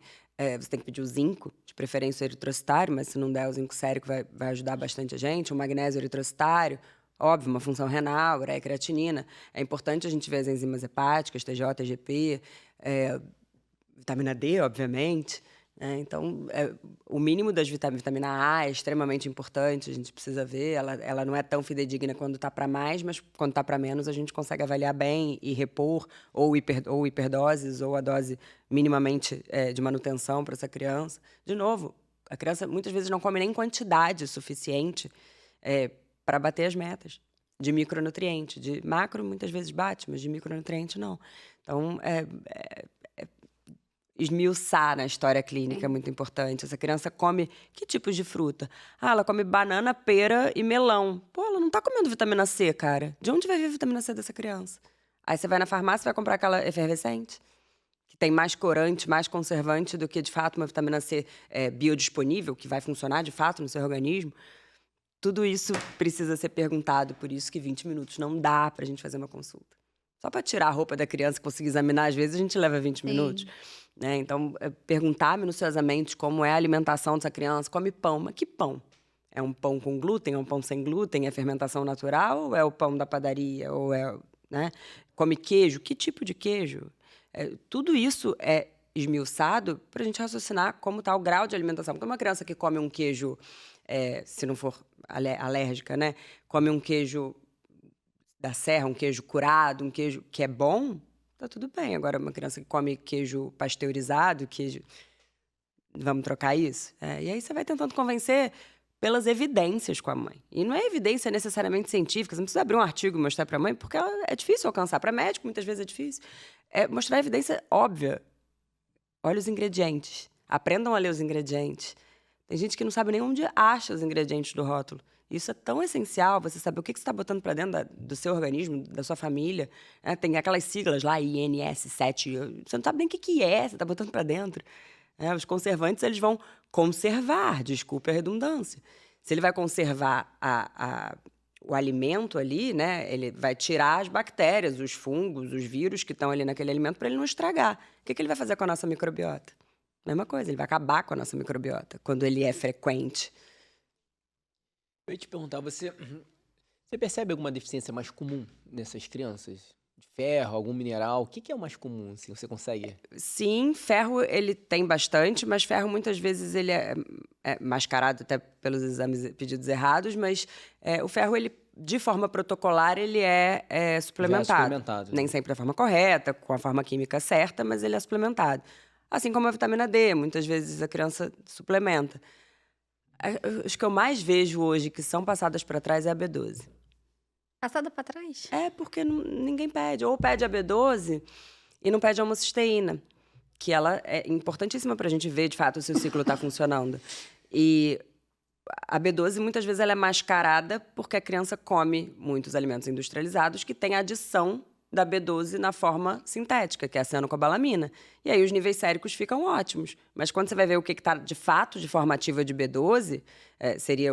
Você tem que pedir o zinco, de preferência o eritrocitário, mas se não der o zinco sérico vai ajudar bastante a gente. O magnésio eritrocitário, óbvio, uma função renal, ureia, creatinina. É importante a gente ver as enzimas hepáticas, TJ, TGP, vitamina D, obviamente. Então, o mínimo das vitamina A é extremamente importante, a gente precisa ver. Ela não é tão fidedigna quando está para mais, mas quando está para menos, a gente consegue avaliar bem e repor, ou hiperdoses, ou a dose minimamente de manutenção para essa criança. De novo, a criança muitas vezes não come nem quantidade suficiente para bater as metas de micronutriente. De macro, muitas vezes bate, mas de micronutriente, não. Então, esmiuçar na história clínica é muito importante. Essa criança come que tipos de fruta? Ela come banana, pera e melão. Pô, ela não tá comendo vitamina C, cara. De onde vai vir a vitamina C dessa criança? Aí você vai na farmácia e vai comprar aquela efervescente, que tem mais corante, mais conservante do que, de fato, uma vitamina C biodisponível, que vai funcionar, de fato, no seu organismo. Tudo isso precisa ser perguntado, por isso que 20 minutos não dá pra gente fazer uma consulta. Só para tirar a roupa da criança e conseguir examinar, às vezes, a gente leva 20 minutos. Né? Então, perguntar minuciosamente como é a alimentação dessa criança. Come pão, mas que pão? É um pão com glúten? É um pão sem glúten? É fermentação natural? Ou é o pão da padaria? Ou né? Come queijo? Que tipo de queijo? Tudo isso é esmiuçado para a gente raciocinar como está o grau de alimentação. Porque uma criança que come um queijo, se não for alérgica, né? Come um queijo da serra, um queijo curado, um queijo que é bom, tá tudo bem. Agora, uma criança que come queijo pasteurizado, vamos trocar isso? E aí você vai tentando convencer pelas evidências com a mãe. E não é evidência necessariamente científica, você não precisa abrir um artigo e mostrar para a mãe, porque é difícil alcançar. Para médico, muitas vezes é difícil. Mostrar evidência óbvia. Olha os ingredientes. Aprendam a ler os ingredientes. Tem gente que não sabe nem onde acha os ingredientes do rótulo. Isso é tão essencial, você saber o que você está botando para dentro do seu organismo, da sua família. Tem aquelas siglas lá, INS7, você não sabe nem o que você está botando para dentro. Os conservantes, eles vão conservar, desculpe a redundância. Se ele vai conservar o alimento ali, né, ele vai tirar as bactérias, os fungos, os vírus que estão ali naquele alimento para ele não estragar. O que ele vai fazer com a nossa microbiota? Mesma coisa, ele vai acabar com a nossa microbiota quando ele é frequente. Eu ia te perguntar, você percebe alguma deficiência mais comum nessas crianças? De ferro, algum mineral? O que é o mais comum, assim, você consegue? Sim, ferro ele tem bastante, mas ferro muitas vezes ele é mascarado até pelos exames pedidos errados, mas o ferro, ele, de forma protocolar, ele é suplementado. Já é suplementado. Nem sempre da forma correta, com a forma química certa, mas ele é suplementado. Assim como a vitamina D, muitas vezes a criança suplementa. As que eu mais vejo hoje que são passadas para trás é a B12. Passada para trás? Porque ninguém pede. Ou pede a B12 e não pede a homocisteína, que ela é importantíssima para a gente ver, de fato, se o ciclo está funcionando. E a B12, muitas vezes, ela é mascarada porque a criança come muitos alimentos industrializados que têm adição da B12 na forma sintética, que é a cianocobalamina. E aí os níveis séricos ficam ótimos. Mas quando você vai ver o que está, de fato, de forma ativa de B12,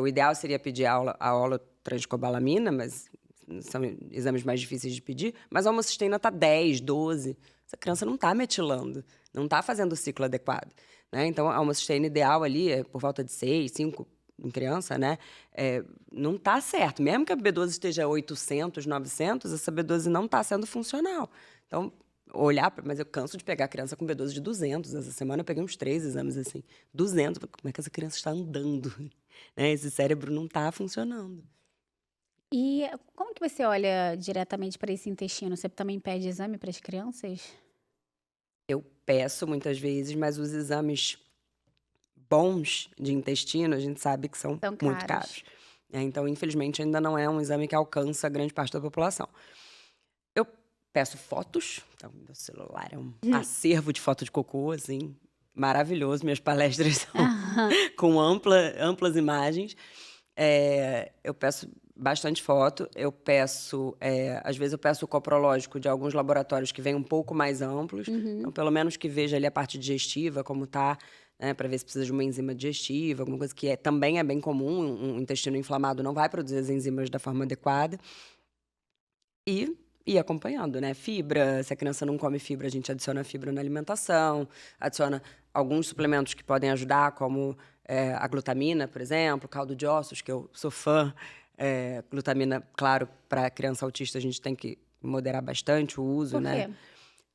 o ideal seria pedir a holotranscobalamina, mas são exames mais difíceis de pedir. Mas a homocisteína está 10, 12. Essa criança não está metilando, não está fazendo o ciclo adequado. Né? Então, a homocisteína ideal ali é por volta de 6, 5 em criança, né? Não está certo. Mesmo que a B12 esteja 800, 900, essa B12 não está sendo funcional. Então, mas eu canso de pegar a criança com B12 de 200. Essa semana eu peguei uns 3 exames assim. 200, como é que essa criança está andando? Né? Esse cérebro não está funcionando. E como que você olha diretamente para esse intestino? Você também pede exame para as crianças? Eu peço muitas vezes, mas os exames bons de intestino, a gente sabe que são São muito caros. caros. Então, infelizmente, ainda não é um exame que alcança grande parte da população. Eu peço fotos, então meu celular é um acervo de foto de cocô, assim, maravilhoso. Minhas palestras são Aham. com amplas imagens. Eu peço bastante foto. Às vezes eu peço o coprológico de alguns laboratórios que vêm um pouco mais amplos. Então, Uhum. pelo menos que veja ali a parte digestiva, como tá, né, para ver se precisa de uma enzima digestiva, alguma coisa que também é bem comum. Um intestino inflamado não vai produzir as enzimas da forma adequada. E ir acompanhando, né? Fibra, se a criança não come fibra, a gente adiciona fibra na alimentação, adiciona alguns suplementos que podem ajudar, como a glutamina, por exemplo, caldo de ossos, que eu sou fã. Glutamina, claro, para criança autista a gente tem que moderar bastante o uso, Por né? quê?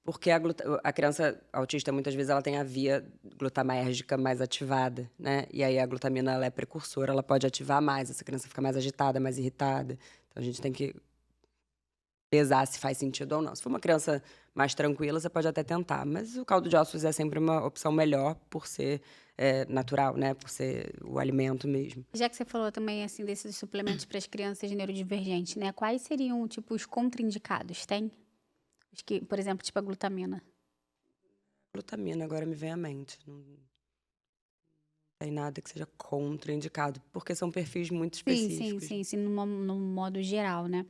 Porque a criança autista, muitas vezes, ela tem a via glutamergica mais ativada, né? E aí a glutamina, ela é precursora, ela pode ativar mais, essa criança fica mais agitada, mais irritada. Então a gente tem que pesar se faz sentido ou não. Se for uma criança mais tranquila, você pode até tentar, mas o caldo de ossos é sempre uma opção melhor por ser natural, né? Por ser o alimento mesmo. Já que você falou também, assim, desses suplementos para as crianças neurodivergentes, né? Quais seriam, tipo, os contraindicados? Tem? Os que, por exemplo, tipo a glutamina. Glutamina agora me vem à mente. Não tem nada que seja contraindicado, porque são perfis muito Sim, sim, específicos. sim, sim, no modo geral, né?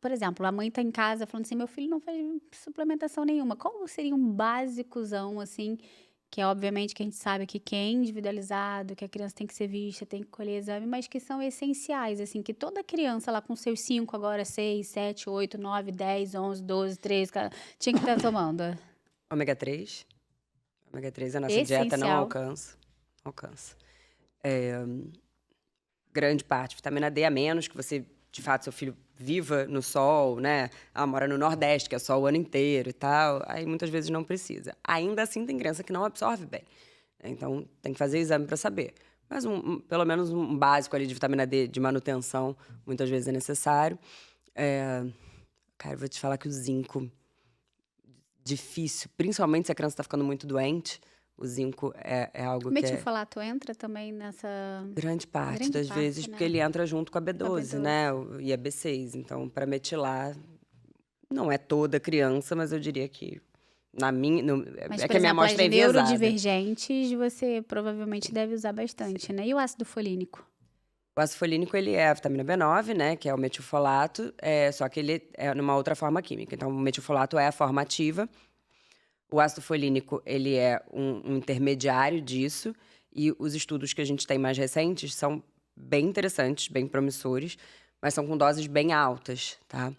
Por exemplo, a mãe tá em casa falando assim, meu filho não faz suplementação nenhuma. Qual seria um básicozão, assim, que é obviamente que a gente sabe que é individualizado, que a criança tem que ser vista, tem que colher exame, mas que são essenciais, assim, que toda criança lá com seus 5, agora 6, 7, 8, 9, 10, 11, 12, 13, tinha que estar tomando. Ômega 3. Ômega 3 a nossa dieta não Essencial. alcança. Alcança. Grande parte. Vitamina D a menos, que você, de fato, seu filho viva no sol, né? Mora no Nordeste, que é sol o ano inteiro e tal. Aí muitas vezes não precisa. Ainda assim, tem criança que não absorve bem. Então, tem que fazer exame para saber. Mas pelo menos um básico ali de vitamina D de manutenção, muitas vezes é necessário. Cara, eu vou te falar que o zinco, difícil, principalmente se a criança está ficando muito doente, o zinco é algo que é Metilfolato entra também nessa grande parte grande das vezes, parte, porque né? ele entra junto com a Com a B12, B12. né? E a B6. Então, para metilar, não é toda criança, mas eu diria que Mas, é por que a minha exemplo, as amostra é enviesada. neurodivergentes você provavelmente deve usar bastante, né? E o ácido folínico? O ácido folínico, ele é a vitamina B9, né? Que é o metilfolato, só que ele é numa outra forma química. Então, o metilfolato é a forma ativa. O ácido folínico, ele é um intermediário disso. E os estudos que a gente tem mais recentes são bem interessantes, bem promissores, mas são com doses bem altas, tá?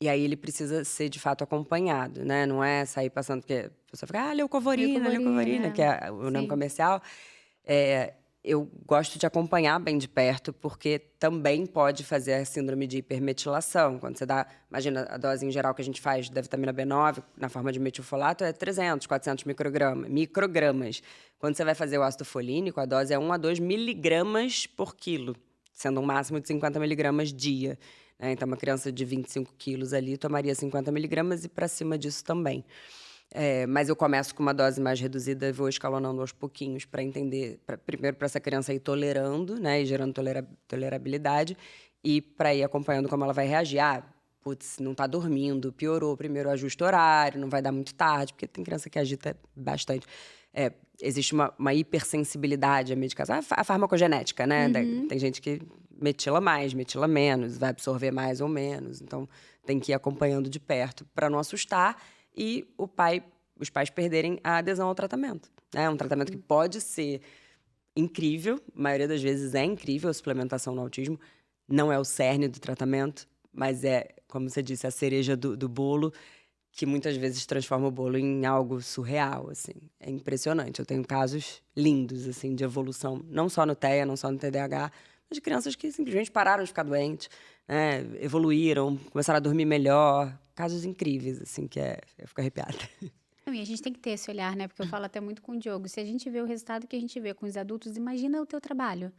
E aí ele precisa ser, de fato, acompanhado, né? Não é sair passando, porque a pessoa fica, leucovorina, que Leucovorina, é o nome sim. comercial. Eu gosto de acompanhar bem de perto, porque também pode fazer a síndrome de hipermetilação. Quando você dá, imagina, a dose em geral que a gente faz da vitamina B9, na forma de metilfolato, é 300, 400 microgramas. Quando você vai fazer o ácido folínico, a dose é 1 a 2 miligramas por quilo, sendo um máximo de 50 miligramas dia. Né? Então, uma criança de 25 quilos ali tomaria 50 miligramas e para cima disso também. Mas eu começo com uma dose mais reduzida e vou escalonando aos pouquinhos para entender, primeiro para essa criança ir tolerando, né, e gerando tolerabilidade, e para ir acompanhando como ela vai reagir. Putz, não está dormindo, piorou, primeiro ajusta o horário, não vai dar muito tarde, porque tem criança que agita bastante. Existe uma hipersensibilidade à medicação, a farmacogenética, né? Uhum. Tem gente que metila mais, metila menos, vai absorver mais ou menos. Então, tem que ir acompanhando de perto para não assustar e os pais perderem a adesão ao tratamento. É um tratamento que pode ser incrível, a maioria das vezes é incrível a suplementação no autismo, não é o cerne do tratamento, mas é, como você disse, a cereja do bolo, que muitas vezes transforma o bolo em algo surreal, assim. É impressionante. Eu tenho casos lindos, assim, de evolução, não só no TEA, não só no TDAH, mas de crianças que simplesmente pararam de ficar doentes, né? Evoluíram, começaram a dormir melhor. Casos incríveis, assim, eu fico arrepiada. Não, e a gente tem que ter esse olhar, né? Porque eu falo até muito com o Diogo. Se a gente vê o resultado que a gente vê com os adultos, imagina o teu trabalho.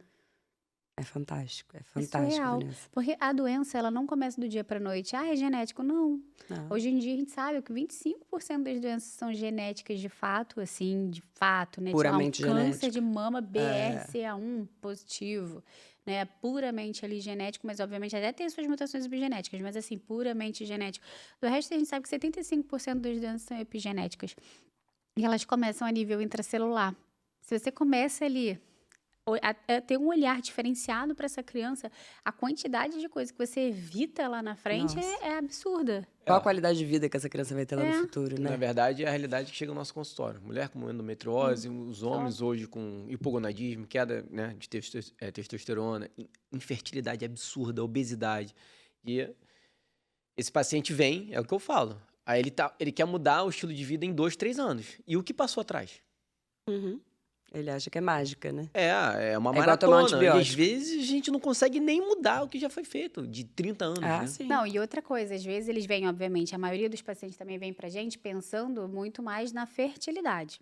É fantástico, é É fantástico, surreal. Vanessa. Porque a doença, ela não começa do dia para noite. Ah, é genético. Não. Não. Hoje em dia, a gente sabe que 25% das doenças são genéticas de fato, assim, de fato, né? Puramente Um câncer genético. de mama BRCA1 positivo, né? Puramente ali genético, mas obviamente até tem suas mutações epigenéticas, mas assim, puramente genético. Do resto, a gente sabe que 75% das doenças são epigenéticas. E elas começam a nível intracelular. Se você começa ali a ter um olhar diferenciado para essa criança, a quantidade de coisa que você evita lá na frente Nossa. é absurda. Qual a qualidade de vida que essa criança vai ter lá no É. futuro, Na né? verdade, é a realidade que chega no nosso consultório. Mulher com endometriose, os homens hoje com hipogonadismo, queda, né, de testosterona, infertilidade absurda, obesidade. E esse paciente vem, é o que eu falo. Aí ele quer mudar o estilo de vida em 2, 3 anos. E o que passou atrás? Uhum. Ele acha que é mágica, né? É uma É igual tomar um maratona. E às antibiótico. vezes a gente não consegue nem mudar o que já foi feito, de 30 anos, Ah, né? sim. Não, e outra coisa, às vezes eles vêm, obviamente, a maioria dos pacientes também vem pra gente pensando muito mais na fertilidade,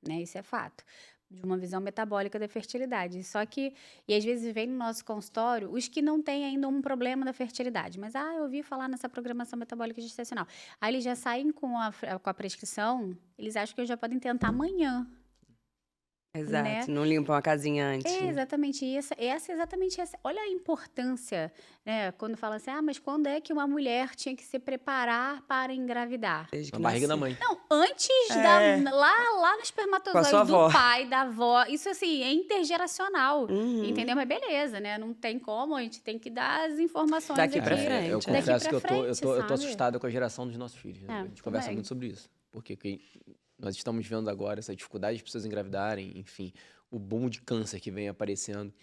né? Isso é fato. De uma visão metabólica da fertilidade. Só que, e às vezes vem no nosso consultório os que não têm ainda um problema da fertilidade. Mas, eu ouvi falar nessa programação metabólica gestacional. Aí eles já saem com a prescrição, eles acham que já podem tentar amanhã. Exato. né? Não limpam a casinha antes. É né? exatamente exatamente essa. Olha a importância, né? Quando fala assim, mas quando é que uma mulher tinha que se preparar para engravidar? Desde que Na barriga da nasceu. mãe. Não, antes É. lá no Com a espermatozoide sua do avó. pai, da avó, isso assim, é intergeracional, Uhum. entendeu? Mas beleza, né? Não tem como, a gente tem que dar as informações Daqui aqui. pra frente, Eu Daqui confesso pra que eu tô frente, sabe? assustado com a geração dos nossos filhos. Né? É, A gente conversa também. muito sobre isso. Porque nós estamos vendo agora essa dificuldade de pessoas engravidarem, enfim, o boom de câncer que vem aparecendo.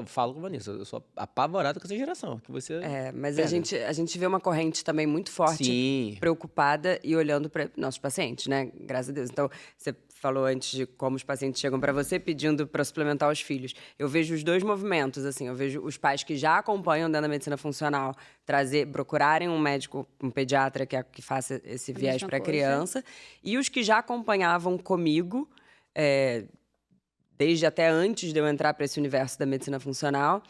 Falo com a Vanessa, eu sou apavorado com essa geração. Que você Mas pega. a gente vê uma corrente também muito forte, Sim. preocupada e olhando para nossos pacientes, né? Graças a Deus. Então, você falou antes de como os pacientes chegam para você pedindo para suplementar os filhos. Eu vejo os dois movimentos, assim. Eu vejo os pais que já acompanham dentro da medicina funcional procurarem um médico, um pediatra que faça esse A viés mesma para a coisa. criança. E os que já acompanhavam comigo, desde até antes de eu entrar para esse universo da medicina funcional,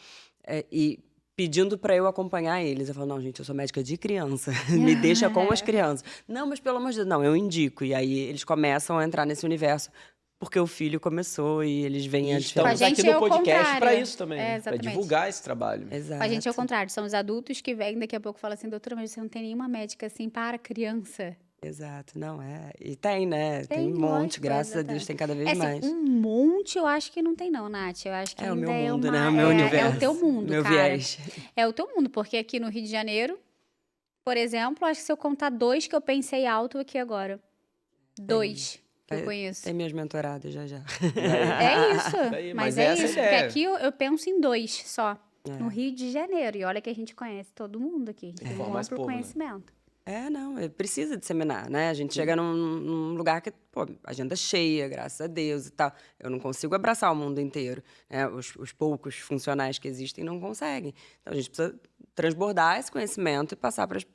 e pedindo para eu acompanhar eles. Eu falo, não, gente, eu sou médica de criança, me deixa com as crianças. Não, mas pelo amor de Deus, não, eu indico. E aí eles começam a entrar nesse universo, porque o filho começou e eles veem a Estamos diferença. gente aqui é no o podcast para contrário. isso também, É, né? Para exatamente. divulgar esse trabalho. Exato. A gente é o contrário, são os adultos que vêm daqui a pouco e falam assim, doutora, mas você não tem nenhuma médica assim para criança. Exato, não é. E tem, né? Tem um Tem, monte, lógico, graças a exatamente. Deus, tem cada vez É assim, mais. um monte eu acho que não tem não, Nath. Eu acho que É o ainda meu mundo, é né? uma... O meu é universo. o teu mundo, meu cara. viés. É o teu mundo, porque aqui no Rio de Janeiro, por exemplo, acho que se eu contar 2 que eu pensei alto aqui agora. 2 que eu conheço. Tem minhas mentoradas já. É isso, Aí, mas mas é essa é a isso. Porque ideia. aqui eu penso em 2 só. É. No Rio de Janeiro. E olha que a gente conhece todo mundo aqui. A gente tem um Formar esse amplo povo, né? conhecimento. Precisa disseminar, né? A gente chega num lugar que, agenda cheia, graças a Deus e tal. Eu não consigo abraçar o mundo inteiro, né? Os poucos funcionais que existem não conseguem. Então, a gente precisa transbordar esse conhecimento e passar para as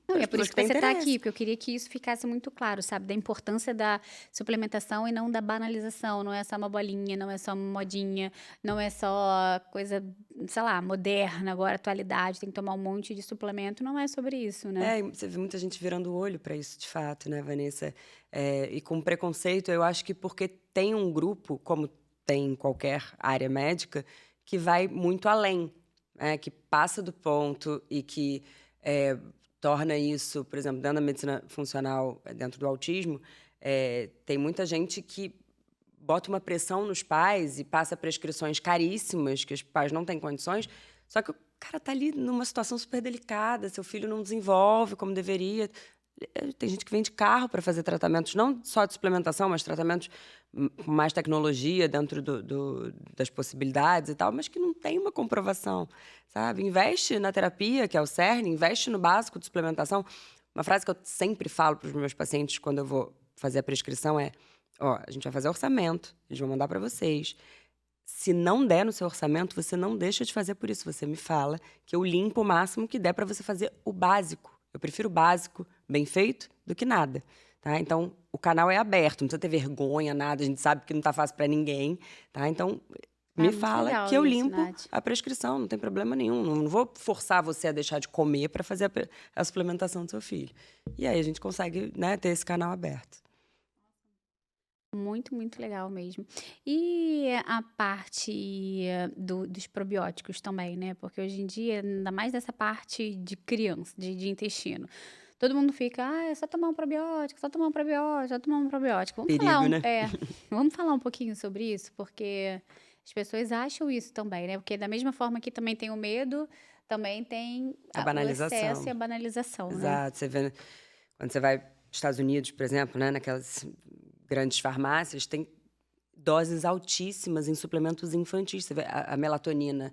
Não, e é por pessoas isso que você têm está interesse. aqui, porque eu queria que isso ficasse muito claro, sabe? Da importância da suplementação e não da banalização. Não é só uma bolinha, não é só uma modinha, não é só coisa, sei lá, moderna, agora atualidade, tem que tomar um monte de suplemento. Não é sobre isso, né? E você vê muita gente virando o olho para isso, de fato, né, Vanessa? E com preconceito, eu acho que porque tem um grupo, como tem em qualquer área médica, que vai muito além, que passa do ponto e que torna isso, por exemplo, dentro da medicina funcional, dentro do autismo, tem muita gente que bota uma pressão nos pais e passa prescrições caríssimas que os pais não têm condições, só que o cara tá ali numa situação super delicada, seu filho não desenvolve como deveria. Tem gente que vende carro para fazer tratamentos, não só de suplementação, mas tratamentos com mais tecnologia dentro das possibilidades e tal, mas que não tem uma comprovação, sabe? Investe na terapia, que é o cerne, investe no básico de suplementação. Uma frase que eu sempre falo para os meus pacientes quando eu vou fazer a prescrição é: a gente vai fazer orçamento, eles vão mandar para vocês. Se não der no seu orçamento, você não deixa de fazer por isso. Você me fala que eu limpo o máximo que der para você fazer o básico. Eu prefiro o básico, bem feito, do que nada. Tá? Então, o canal é aberto, não precisa ter vergonha, nada. A gente sabe que não está fácil para ninguém. Tá? Então, Me muito fala legal que eu isso, limpo Nath. a prescrição, não tem problema nenhum. Não vou forçar você a deixar de comer para fazer a suplementação do seu filho. E aí a gente consegue, né, ter esse canal aberto. Muito, muito legal mesmo. E a parte dos probióticos também, né? Porque hoje em dia, ainda mais dessa parte de criança, de intestino, todo mundo fica, é só tomar um probiótico, só tomar um probiótico, só tomar um probiótico. Perigo, né? Vamos falar um pouquinho sobre isso, porque as pessoas acham isso também, né? Porque da mesma forma que também tem o medo, também tem A o banalização. excesso e a banalização, né? Exato. Você vê, quando você vai para os Estados Unidos, por exemplo, né, naquelas grandes farmácias, tem doses altíssimas em suplementos infantis. Você vê a melatonina.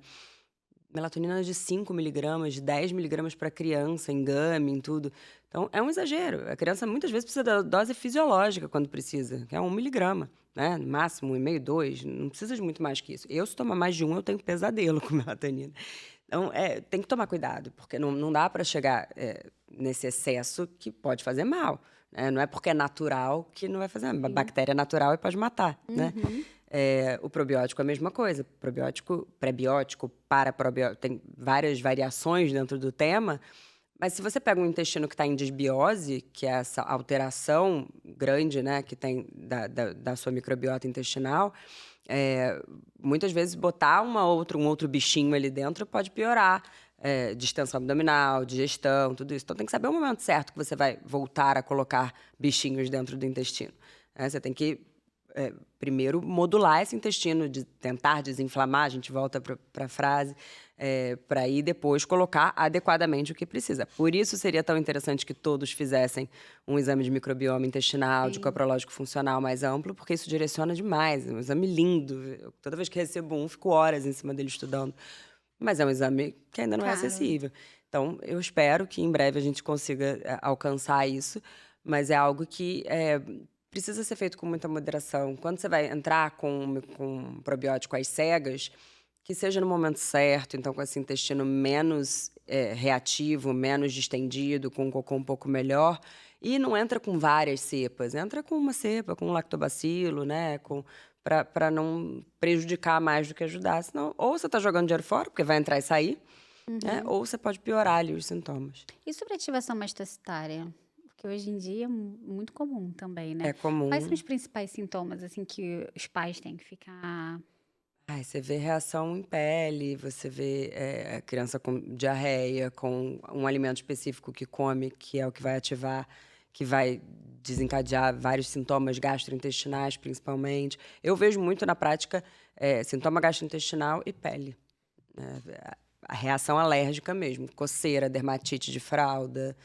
Melatonina de 5 miligramas, de 10 miligramas para criança, em gummy, em tudo. Então, é um exagero. A criança muitas vezes precisa da dose fisiológica quando precisa, que é 1 miligrama, né? No máximo, 1,5, 2. Não precisa de muito mais que isso. Eu, se tomar mais de 1, eu tenho pesadelo com melatonina. Então, tem que tomar cuidado, porque não dá para chegar nesse excesso que pode fazer mal. Né? Não é porque é natural que não vai fazer mal. A bactéria é natural e pode matar, né? O probiótico é a mesma coisa. Probiótico, prebiótico, paraprobiótico, tem várias variações dentro do tema, mas se você pega um intestino que está em desbiose, que é essa alteração grande, né, que tem da sua microbiota intestinal, muitas vezes botar um outro bichinho ali dentro pode piorar. Distensão abdominal, digestão, tudo isso. Então, tem que saber o momento certo que você vai voltar a colocar bichinhos dentro do intestino. Você tem que primeiro modular esse intestino, de tentar desinflamar, a gente volta para a frase, para aí depois colocar adequadamente o que precisa. Por isso seria tão interessante que todos fizessem um exame de microbioma intestinal, de coprológico funcional mais amplo, porque isso direciona demais. É um exame lindo. Toda vez que recebo fico horas em cima dele estudando. Mas é um exame que ainda não é acessível. Então, eu espero que em breve a gente consiga alcançar isso, mas é algo que precisa ser feito com muita moderação. Quando você vai entrar com um probiótico às cegas, que seja no momento certo, então com esse intestino menos reativo, menos distendido, com um cocô um pouco melhor, e não entra com várias cepas, entra com uma cepa, com um lactobacilo, né, para não prejudicar mais do que ajudar. Senão, ou você está jogando dinheiro fora, porque vai entrar e sair, né, ou você pode piorar ali os sintomas. E sobre ativação mastocitária? Porque hoje em dia é muito comum também, né? É comum. Quais são os principais sintomas, assim, que os pais têm que ficar... Você vê reação em pele, você vê a criança com diarreia, com um alimento específico que come, que é o que vai ativar, que vai desencadear vários sintomas gastrointestinais, principalmente. Eu vejo muito na prática sintoma gastrointestinal e pele. Né? A reação alérgica mesmo, coceira, dermatite de fralda.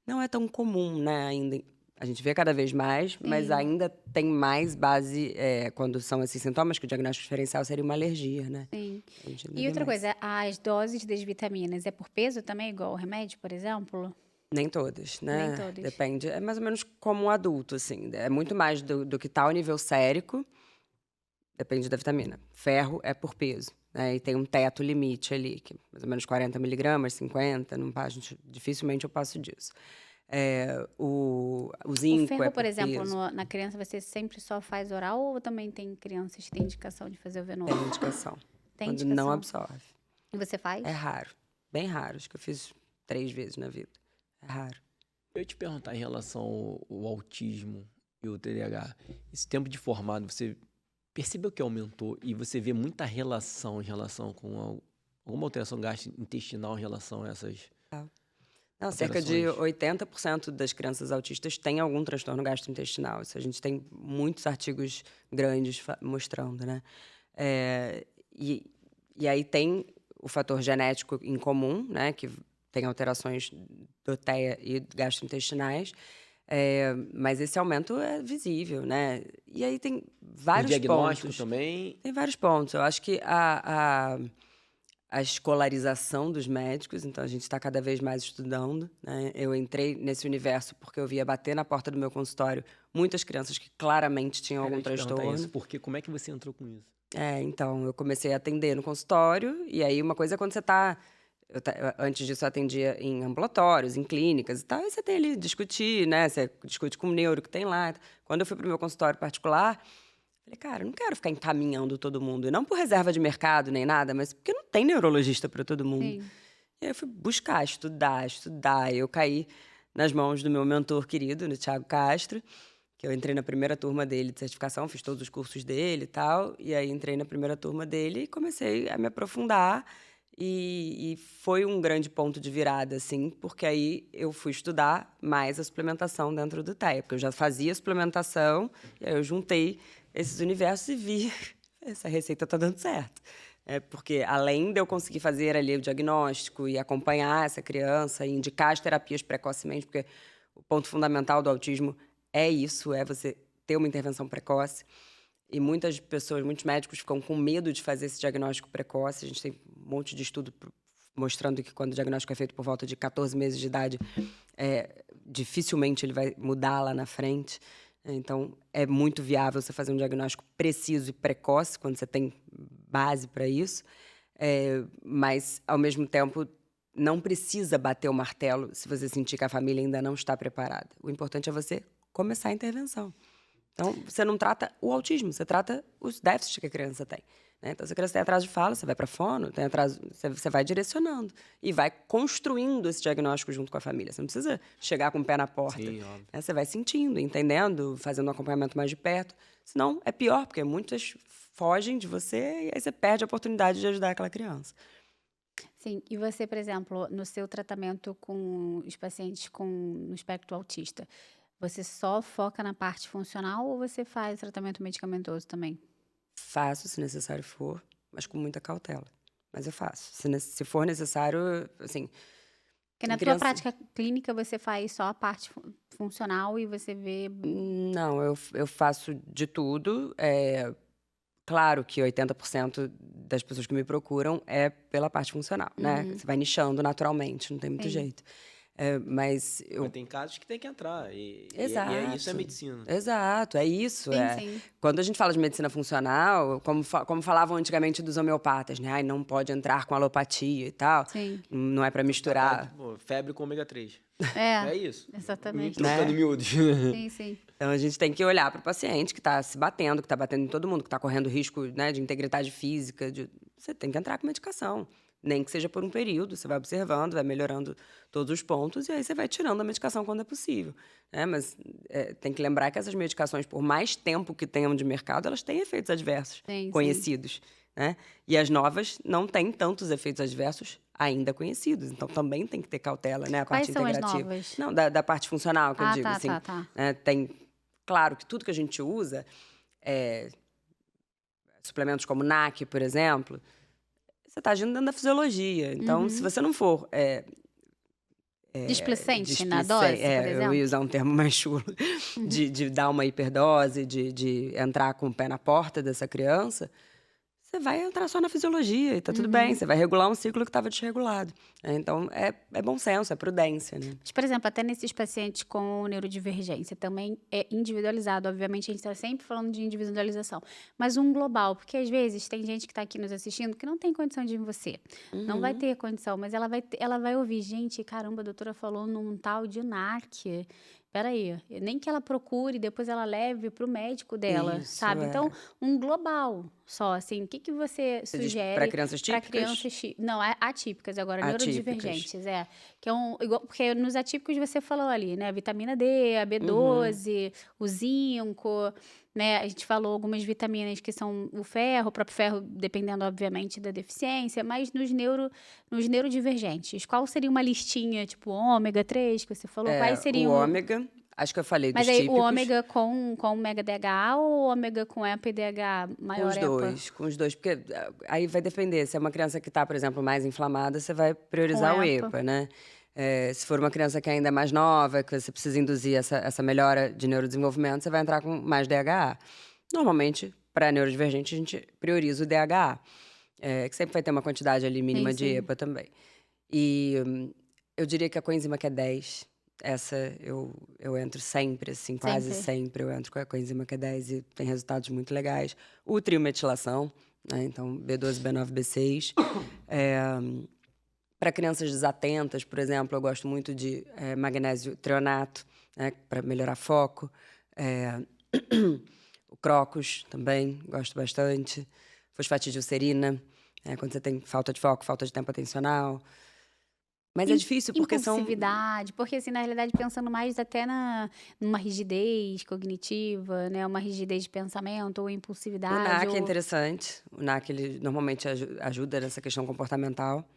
Não é tão comum, né, ainda. A gente vê cada vez mais, mas ainda tem mais base quando são esses sintomas, que o diagnóstico diferencial seria uma alergia, né? Sim. A gente ainda E vê outra mais. coisa, as doses das vitaminas é por peso também, igual o remédio, por exemplo? Nem todas, né? Nem todas. Depende. É mais ou menos como um adulto, assim. É muito mais do que tá o nível sérico. Depende da vitamina. Ferro é por peso, né? E tem um teto limite ali, que é mais ou menos 40 miligramas, 50. Não passo, dificilmente eu passo disso. O zinco O ferro, é por por exemplo, peso. na criança, você sempre só faz oral ou também tem crianças que têm indicação de fazer o venoso? Tem indicação. Tem Quando indicação. não absorve. E você faz? É raro. Bem raro. Acho que eu fiz 3 vezes na vida. É raro. Eu ia te perguntar em relação ao autismo e o TDAH. Esse tempo de formado, você percebeu que aumentou e você vê muita relação em relação com alguma alteração gastrointestinal em relação a essas... Não, cerca de alterações? 80% das crianças autistas têm algum transtorno gastrointestinal. Isso a gente tem muitos artigos grandes mostrando, né? E aí tem o fator genético em comum, né? Que tem alterações do TEA e gastrointestinais. Mas esse aumento é visível, né? E aí tem vários diagnóstico pontos. também? Tem vários pontos. Eu acho que a escolarização dos médicos, então a gente está cada vez mais estudando, né? Eu entrei nesse universo porque eu via bater na porta do meu consultório muitas crianças que claramente tinham algum transtorno. Isso, porque como é que você entrou com isso? Então, eu comecei a atender no consultório, e aí uma coisa é quando você está... Antes disso, eu atendia em ambulatórios, em clínicas e tal, e você tem ali discutir, né? Você discute com o neuro que tem lá. Quando eu fui para o meu consultório particular, Falei, cara, eu não quero ficar encaminhando todo mundo. E não por reserva de mercado nem nada, mas porque não tem neurologista para todo mundo. Sim. E aí eu fui buscar, estudar. E eu caí nas mãos do meu mentor querido, no Thiago Castro, que eu entrei na primeira turma dele de certificação, fiz todos os cursos dele e tal. E aí entrei na primeira turma dele e comecei a me aprofundar. E foi um grande ponto de virada, assim, porque aí eu fui estudar mais a suplementação dentro do TEA, porque eu já fazia suplementação, e aí eu juntei esses universos e vi essa receita tá dando certo. Porque além de eu conseguir fazer ali o diagnóstico e acompanhar essa criança e indicar as terapias precocemente, porque o ponto fundamental do autismo é isso, é você ter uma intervenção precoce. E muitas pessoas, muitos médicos ficam com medo de fazer esse diagnóstico precoce. A gente tem um monte de estudo mostrando que quando o diagnóstico é feito por volta de 14 meses de idade, dificilmente ele vai mudar lá na frente. Então, é muito viável você fazer um diagnóstico preciso e precoce, quando você tem base para isso. Mas, ao mesmo tempo, não precisa bater o martelo se você sentir que a família ainda não está preparada. O importante é você começar a intervenção. Então, você não trata o autismo, você trata os déficits que a criança tem. Né? Então, se a criança tem atraso de fala, você vai para fono, tem atraso, você vai direcionando e vai construindo esse diagnóstico junto com a família. Você não precisa chegar com o pé na porta. Sim, óbvio. Né? Você vai sentindo, entendendo, fazendo um acompanhamento mais de perto. Senão, é pior, porque muitas fogem de você e aí você perde a oportunidade de ajudar aquela criança. Sim, e você, por exemplo, no seu tratamento com os pacientes no espectro autista, você só foca na parte funcional ou você faz tratamento medicamentoso também? Faço, se necessário for, mas com muita cautela. Mas eu faço. Se for necessário, assim... Porque na tua prática clínica você faz só a parte funcional e você vê... Não, eu faço de tudo. Claro que 80% das pessoas que me procuram é pela parte funcional, né? Você vai nichando naturalmente, não tem muito jeito. Mas tem casos que tem que entrar. Exato. E é isso, é medicina. Exato, é isso. Sim. Quando a gente fala de medicina funcional, como falavam antigamente dos homeopatas, né? Ai, não pode entrar com alopatia e tal. Sim. Não é para misturar. Febre com ômega 3. É isso. exatamente. Trocando em miúdos. Sim. Então, a gente tem que olhar para o paciente que está se batendo, que está batendo em todo mundo, que está correndo risco, né, de integridade física. Você tem que entrar com medicação. Nem que seja por um período, você vai observando, vai melhorando todos os pontos, e aí você vai tirando a medicação quando é possível. Né? Mas tem que lembrar que essas medicações, por mais tempo que tenham de mercado, elas têm efeitos adversos conhecidos. Né? E as novas não têm tantos efeitos adversos ainda conhecidos. Então, também tem que ter cautela, né? A parte Quais integrativa. são as novas? Não, da parte funcional, que eu digo. Assim, Tá. Tem, claro que tudo que a gente usa, suplementos como NAC, por exemplo, você está agindo dentro da fisiologia. Então, se você não for... displicente na dose, por exemplo? Eu ia usar um termo mais chulo. De dar uma hiperdose, de entrar com o pé na porta dessa criança, você vai entrar só na fisiologia e tá tudo bem. Você vai regular um ciclo que estava desregulado. Então, é bom senso, é prudência, né? Mas, por exemplo, até nesses pacientes com neurodivergência, também é individualizado. Obviamente, a gente está sempre falando de individualização. Mas um global, porque às vezes tem gente que está aqui nos assistindo que não tem condição de ir em você. Não vai ter condição, mas ela vai ouvir. Gente, caramba, a doutora falou num tal de NAC. Peraí, nem que ela procure, depois ela leve para o médico dela, Isso, sabe? Então, um global só, assim. O que você sugere para crianças típicas? Para crianças não, atípicas agora, Atípicas. neurodivergentes, que é igual, porque nos atípicos você falou ali, né? A vitamina D, a B12, o zinco, né? A gente falou algumas vitaminas que são o ferro, o próprio ferro, dependendo, obviamente, da deficiência, mas nos neurodivergentes, qual seria uma listinha, tipo ômega 3 que você falou? Quais seriam? O ômega, acho que eu falei dos Mas aí típicos. o ômega com mega DHA ou ômega com EPA e DHA maior EPA? Com os dois, porque aí vai depender. Se é uma criança que está, por exemplo, mais inflamada, você vai priorizar Com o EPA. EPA, né? Se for uma criança que ainda é mais nova, que você precisa induzir essa melhora de neurodesenvolvimento, você vai entrar com mais DHA. Normalmente, para neurodivergente, a gente prioriza o DHA, que sempre vai ter uma quantidade ali mínima de EPA também. E eu diria que a coenzima Q10, essa eu entro sempre, assim, quase sempre eu entro com a coenzima Q10 e tem resultados muito legais. O triometilação, né? Então B12, B9, B6. Para crianças desatentas, por exemplo, eu gosto muito de magnésio treonato, né? Para melhorar foco. O Crocus também, gosto bastante. Fosfatidilcerina, quando você tem falta de foco, falta de tempo atencional. Mas é difícil, porque são... Impulsividade, porque assim, na realidade, pensando mais até numa rigidez cognitiva, né? Uma rigidez de pensamento ou O impulsividade. NAC é ou... interessante. O NAC, ele normalmente ajuda nessa questão comportamental,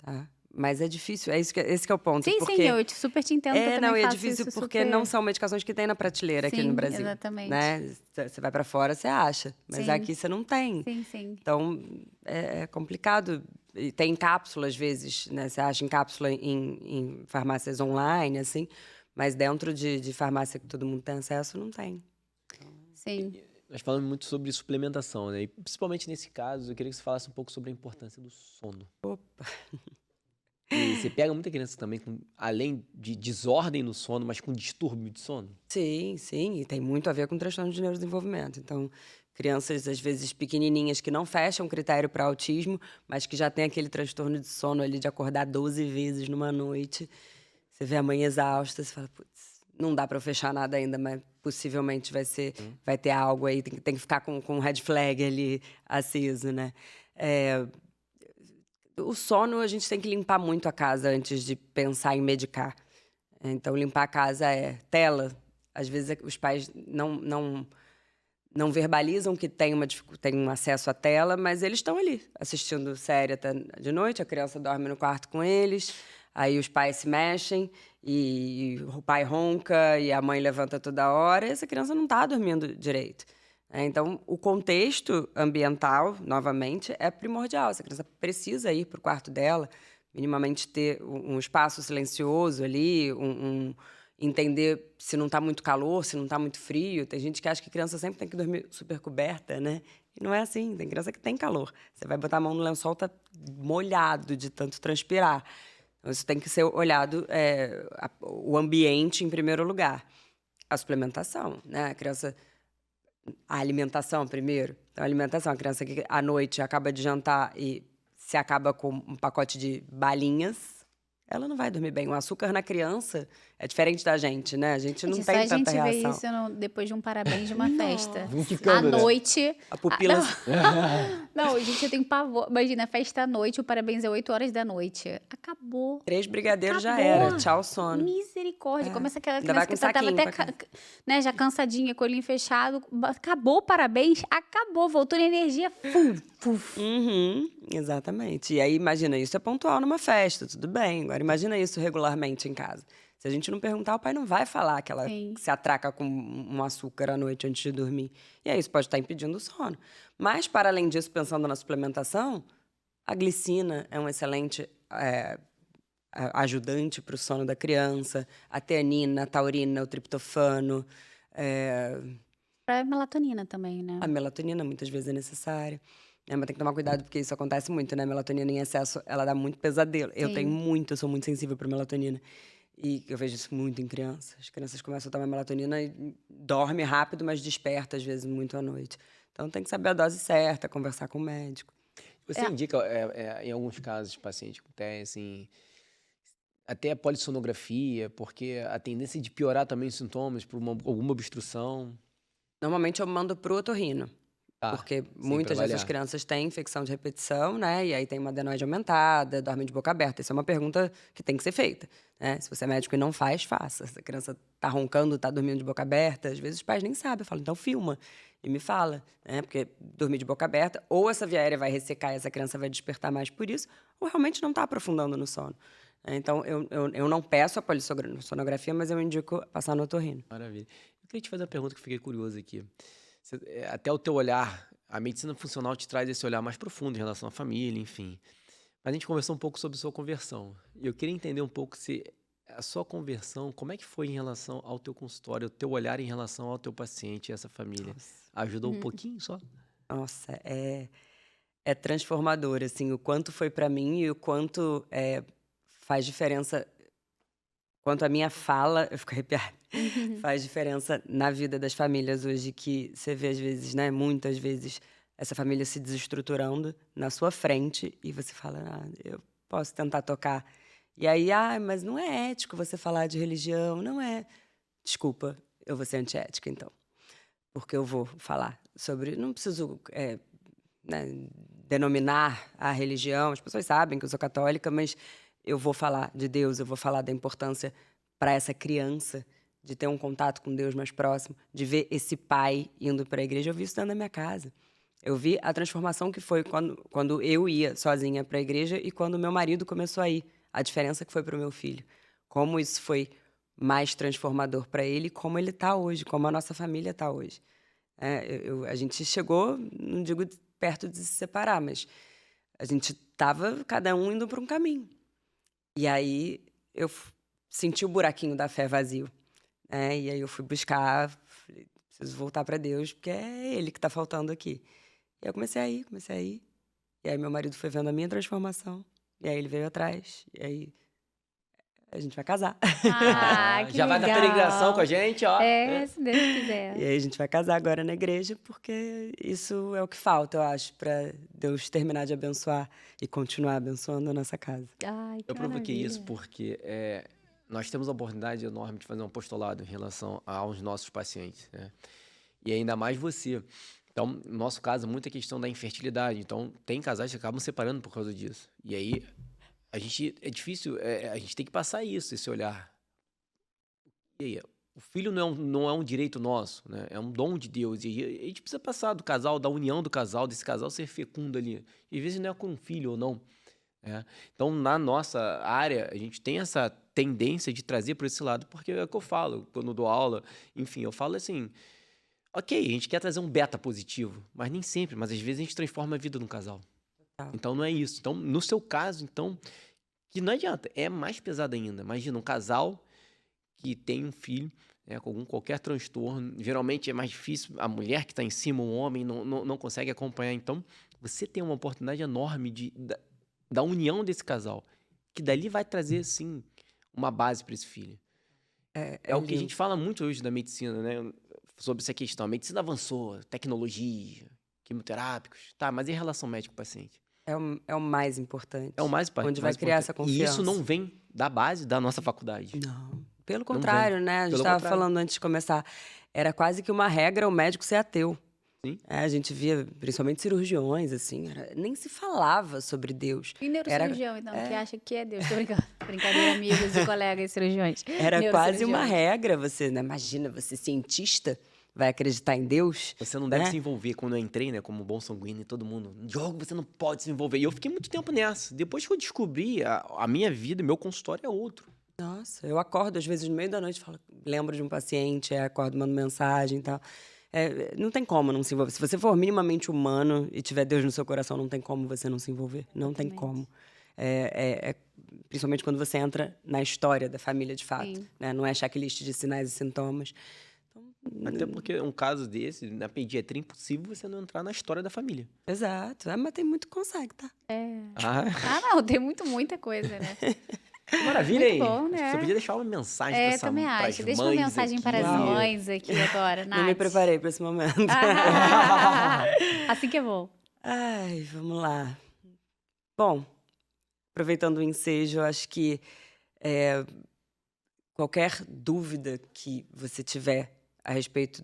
tá? Mas é difícil, esse que é o ponto, Sim, porque... sim, eu super te entendo, que eu também não, e é faço difícil isso porque super... não são medicações que tem na prateleira aqui no Sim, Brasil, exatamente. né? Você vai pra fora, você acha, mas Sim. aqui você não tem. Sim, sim. Então, é complicado. E tem cápsula, às vezes, né? Você acha em cápsula em farmácias online, assim, mas dentro de farmácia que todo mundo tem acesso, não tem. Sim. Nós falamos muito sobre suplementação, né? E principalmente nesse caso, eu queria que você falasse um pouco sobre a importância do sono. Opa! E você pega muita criança também, além de desordem no sono, mas com distúrbio de sono? Sim, sim, e tem muito a ver com transtorno de neurodesenvolvimento. Então, crianças, às vezes, pequenininhas que não fecham critério para autismo, mas que já tem aquele transtorno de sono ali de acordar 12 vezes numa noite. Você vê a mãe exausta, você fala, putz, não dá para eu fechar nada ainda, mas possivelmente vai ter algo aí, tem que ficar com um red flag ali aceso, né? O sono, a gente tem que limpar muito a casa antes de pensar em medicar. Então, limpar a casa é tela. Às vezes, os pais não verbalizam que tem um acesso à tela, mas eles estão ali, assistindo série até de noite, a criança dorme no quarto com eles, aí os pais se mexem, e o pai ronca, e a mãe levanta toda hora, e essa criança não está dormindo direito. Então, o contexto ambiental, novamente, é primordial. Essa criança precisa ir para o quarto dela, minimamente ter um espaço silencioso ali, entender se não está muito calor, se não está muito frio. Tem gente que acha que criança sempre tem que dormir super coberta, né? E não é assim. Tem criança que tem calor. Você vai botar a mão no lençol, tá molhado de tanto transpirar. Então, isso tem que ser olhado, o ambiente em primeiro lugar. A suplementação, né? A alimentação primeiro. Então, a alimentação, a criança que à noite acaba de jantar e se acaba com um pacote de balinhas, ela não vai dormir bem. O açúcar na criança é diferente da gente, né? A gente não Gente, tem só a tanta gente vê reação. isso depois de um parabéns de uma festa. Vão À ficando, né? noite. A pupila... Não, gente, eu tenho pavor. Imagina, festa à noite, o parabéns é 8 horas da noite. Acabou. 3 brigadeiros já Acabou. era. Tchau, sono. Misericórdia. Começa aquela Ainda vai criança que com tava até saquinho pra né, já cansadinha, com o olhinho fechado. Acabou o parabéns, acabou. Voltou na energia. Uhum, exatamente. E aí, imagina, isso é pontual numa festa, tudo bem. Agora, imagina isso regularmente em casa. Se a gente não perguntar, o pai não vai falar que ela Sim. se atraca com um açúcar à noite antes de dormir. E aí, isso pode estar impedindo o sono. Mas, para além disso, pensando na suplementação, a glicina é um excelente ajudante para o sono da criança. A teanina, a taurina, o triptofano. Pra melatonina também, né? A melatonina muitas vezes é necessária. Mas tem que tomar cuidado, porque isso acontece muito, né? A melatonina em excesso, ela dá muito pesadelo. Eu sou muito sensível para melatonina. E eu vejo isso muito em crianças. As crianças começam a tomar melatonina e dorme rápido, mas desperta, às vezes, muito à noite. Então, tem que saber a dose certa, conversar com o médico. Você indica, em alguns casos, pacientes que têm, assim, até a polissonografia, porque a tendência de piorar também os sintomas por alguma obstrução. Normalmente, eu mando pro otorrino. Porque muitas dessas crianças têm infecção de repetição, né? E aí tem uma adenoide aumentada, dormem de boca aberta. Isso é uma pergunta que tem que ser feita, né? Se você é médico e não faz, faça. Se a criança tá roncando, tá dormindo de boca aberta, às vezes os pais nem sabem. Eu falo, então filma e me fala, né? Porque dormir de boca aberta, ou essa via aérea vai ressecar e essa criança vai despertar mais por isso, ou realmente não tá aprofundando no sono. Então, eu não peço a polissonografia, mas eu indico passar no otorrino. Maravilha. Eu queria te fazer uma pergunta que eu fiquei curioso aqui. Até o teu olhar, a medicina funcional te traz esse olhar mais profundo em relação à família, enfim. Mas a gente conversou um pouco sobre sua conversão. E eu queria entender um pouco se a sua conversão, como é que foi em relação ao teu consultório, o teu olhar em relação ao teu paciente e essa família? Ajudou um pouquinho só? Nossa, é transformador, assim, o quanto foi para mim e o quanto faz diferença. Quanto à minha fala, eu fico arrepiada, faz diferença na vida das famílias hoje, que você vê às vezes, né, muitas vezes, essa família se desestruturando na sua frente e você fala, eu posso tentar tocar. E aí, mas não é ético você falar de religião, não é. Desculpa, eu vou ser antiética, então. porque eu vou falar sobre... Não preciso né, denominar a religião, as pessoas sabem que eu sou católica, mas eu vou falar de Deus, eu vou falar da importância para essa criança de ter um contato com Deus mais próximo, de ver esse pai indo para a igreja. Eu vi isso dentro da minha casa. Eu vi a transformação que foi quando eu ia sozinha para a igreja e quando meu marido começou a ir. A diferença que foi para o meu filho. Como isso foi mais transformador para ele, como ele está hoje, como a nossa família está hoje. A gente chegou, não digo perto de se separar, mas a gente estava cada um indo para um caminho. E aí eu senti o buraquinho da fé vazio. E aí eu fui buscar, falei, preciso voltar para Deus, porque é Ele que está faltando aqui. E eu comecei a ir. E aí meu marido foi vendo a minha transformação. E aí ele veio atrás. E aí a gente vai casar. Que já vai legal. dar peregrinação com a gente, ó. Se Deus quiser. E aí a gente vai casar agora na igreja, porque isso é o que falta, eu acho, para Deus terminar de abençoar e continuar abençoando a nossa casa. Ai, que Eu provoquei maravilha. isso porque nós temos a oportunidade enorme de fazer um apostolado em relação aos nossos pacientes, né? E ainda mais você. Então, no nosso caso, muita questão da infertilidade. Então, tem casais que acabam separando por causa disso. E aí, é difícil, a gente tem que passar isso, esse olhar. E aí, o filho não é um direito nosso, né? É um dom de Deus. E a gente precisa passar do casal, da união do casal, desse casal ser fecundo ali. E às vezes não é com um filho ou não. Então, na nossa área, a gente tem essa tendência de trazer para esse lado, porque é o que eu falo quando eu dou aula. Enfim, eu falo assim... Ok, a gente quer trazer um beta positivo, mas nem sempre, mas às vezes a gente transforma a vida de um casal. Então não é isso. Então, no seu caso, então, que não adianta, é mais pesado ainda. Imagina um casal que tem um filho, com qualquer transtorno, geralmente é mais difícil, a mulher que está em cima, o homem não consegue acompanhar. Então, você tem uma oportunidade enorme da união desse casal, que dali vai trazer, sim, uma base para esse filho. É o que a gente fala muito hoje da medicina, né? Sobre essa questão. A medicina avançou, tecnologia, quimioterápicos, mas e a relação médico-paciente? É o mais importante. É o mais importante. Onde vai criar essa confiança. E isso não vem da base da nossa faculdade. Não. Pelo contrário, né? A gente estava falando antes de começar. Era quase que uma regra o médico ser ateu. Sim. A gente via, principalmente cirurgiões, assim, nem se falava sobre Deus. E neurocirurgião, então, que acha que é Deus. Tô brincando. Brincadeira, amigos e colegas cirurgiões. Era quase uma regra, você, né? Imagina, você cientista vai acreditar em Deus. Você não deve se envolver. Quando eu entrei, né, como bom sanguíneo, todo mundo, Diogo, você não pode se envolver. E eu fiquei muito tempo nessa. Depois que eu descobri, a minha vida, meu consultório é outro. Nossa, eu acordo às vezes no meio da noite, lembro de um paciente, acordo, mando mensagem e tal. Não tem como não se envolver. Se você for minimamente humano e tiver Deus no seu coração, não tem como você não se envolver. Não tem como. Principalmente quando você entra na história da família de fato. Né? Não é checklist de sinais e sintomas. Então, até porque um caso desse, na pediatria, é impossível você não entrar na história da família. Exato. Mas tem muito que consegue, tá? Não, tem muita coisa, né? Maravilha, hein? Bom, né? Você podia deixar uma mensagem para essa também mãe. acho. Deixa uma mensagem aqui. para as mães aqui agora, Nath. Não me preparei para esse momento. Assim que é bom. Ai, vamos lá. Bom, aproveitando o ensejo, eu acho que qualquer dúvida que você tiver a respeito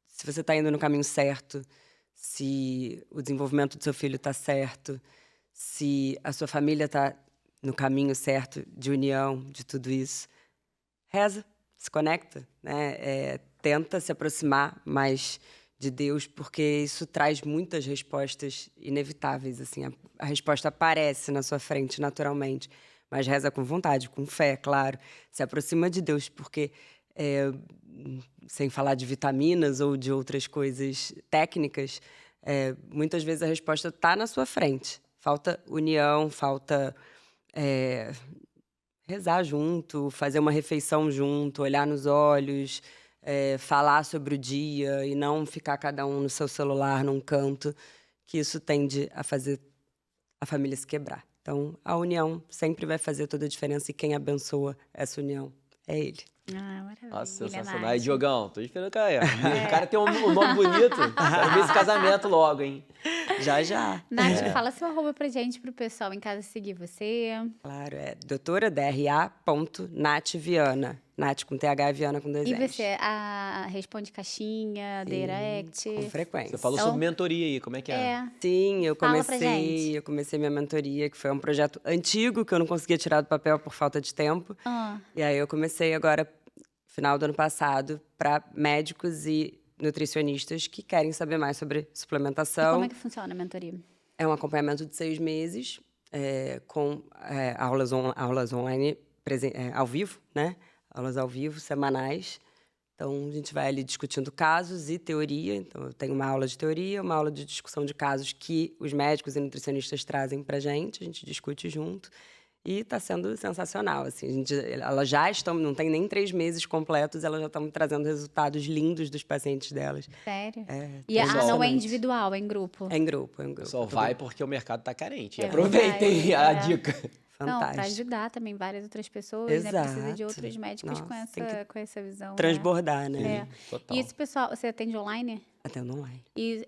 se você está indo no caminho certo, se o desenvolvimento do seu filho está certo, se a sua família está no caminho certo de união, de tudo isso, reza, se conecta, né? Tenta se aproximar mais de Deus, porque isso traz muitas respostas inevitáveis. Assim, a resposta aparece na sua frente naturalmente, mas reza com vontade, com fé, claro. Se aproxima de Deus, porque, sem falar de vitaminas ou de outras coisas técnicas, muitas vezes a resposta está na sua frente. Falta união, falta... rezar junto, fazer uma refeição junto, olhar nos olhos, falar sobre o dia e não ficar cada um no seu celular, num canto, que isso tende a fazer a família se quebrar. Então, a união sempre vai fazer toda a diferença e quem abençoa essa união é Ele. Maravilha. Nossa, sensacional. Aí, Diogão, tô esperando o cara. O cara tem um nome bonito. Quero ver esse casamento logo, hein? Já, já. Nath, fala seu arroba pra gente, pro pessoal em casa seguir você. Claro, é doutora.dra.nathviana. Nath com TH e Viana com 2 E N's. você responde caixinha, direct? Com frequência. Você falou Então, sobre mentoria aí, como é que é? É. Sim, Fala pra gente. eu comecei minha mentoria, que foi um projeto antigo que eu não conseguia tirar do papel por falta de tempo. Ah, E aí eu comecei agora, final do ano passado, para médicos e nutricionistas que querem saber mais sobre e suplementação. como é que funciona a mentoria? É um acompanhamento de 6 meses, com aulas online ao vivo, né? Aulas ao vivo, semanais. Então, a gente vai ali discutindo casos e teoria. Então, eu tenho uma aula de teoria, uma aula de discussão de casos que os médicos e nutricionistas trazem pra gente. A gente discute junto. E está sendo sensacional, assim. Elas já estão, não tem nem 3 meses completos, elas já estão trazendo resultados lindos dos pacientes delas. Sério? É, E não é impressionante. individual, é em grupo? É em grupo, é em grupo. Só vai porque o mercado tá carente. É Aproveitem verdade, a dica. Não, para Fantástico. ajudar também várias outras pessoas, né? Precisa de Exato. outros médicos Nossa, tem que com essa visão. né? Transbordar, né? É. Total. E esse pessoal, você atende online? Até no online. E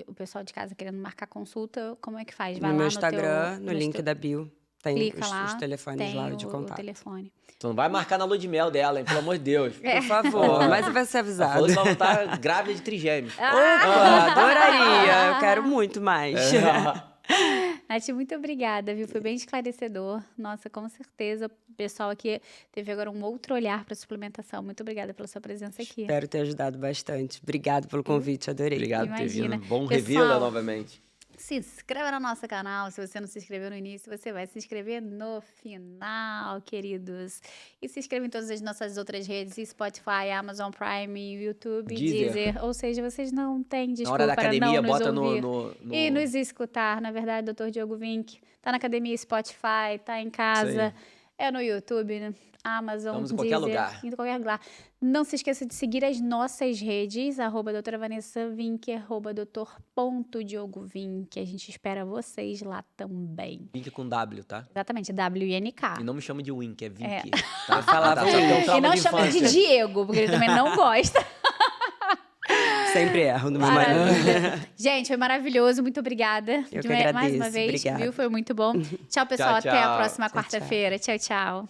o pessoal de casa querendo marcar consulta, como é que faz? Vai No lá meu no Instagram, teu, no link da bio, tem clica os lá, telefones tem lá de o contato. telefone. Então não vai marcar na lua de mel dela, hein? Pelo amor de Deus. Por favor, mas vai ser Ela avisado. falou que ela tá grávida de trigêmeos. Opa, adoraria. Eu quero muito mais. Nath, muito obrigada, viu? Foi bem esclarecedor. Nossa, com certeza. O pessoal aqui teve agora um outro olhar para a suplementação. Muito obrigada pela sua presença aqui. Espero ter ajudado bastante. Obrigado pelo convite, adorei. Obrigado por ter Imagina. vindo. Bom Pessoal, revê-la novamente. Se inscreva no nosso canal. Se você não se inscreveu no início, você vai se inscrever no final, queridos. E se inscreva em todas as nossas outras redes: Spotify, Amazon Prime, YouTube, Deezer. Ou seja, vocês não têm Na desculpa hora da para academia, não nos bota ouvir. no... E nos escutar. Na verdade, Dr. Diogo Vink tá na academia, Spotify, tá em casa, é no YouTube, né? Amazon, Estamos em qualquer Deezer, lugar. em qualquer lugar. Não se esqueça de seguir as nossas redes, @doutora Vanessa Vink, @doutor.diogovink. A gente espera vocês lá também. Wink com W, tá? Exatamente, W-I-N-K. E não me chama de Wink, é Vink. É. Tá? Eu falava Só que é um Wink. trauma E não de chama de infância. Diego, porque ele também não gosta. Sempre erro no meu marido. Maravilha. Gente, foi maravilhoso. Muito obrigada. Eu que Mais uma agradeço. vez, Obrigada. viu? Foi muito bom. Tchau, pessoal. Tchau, Até a tchau. próxima Tchau, tchau. quarta-feira. Tchau, tchau.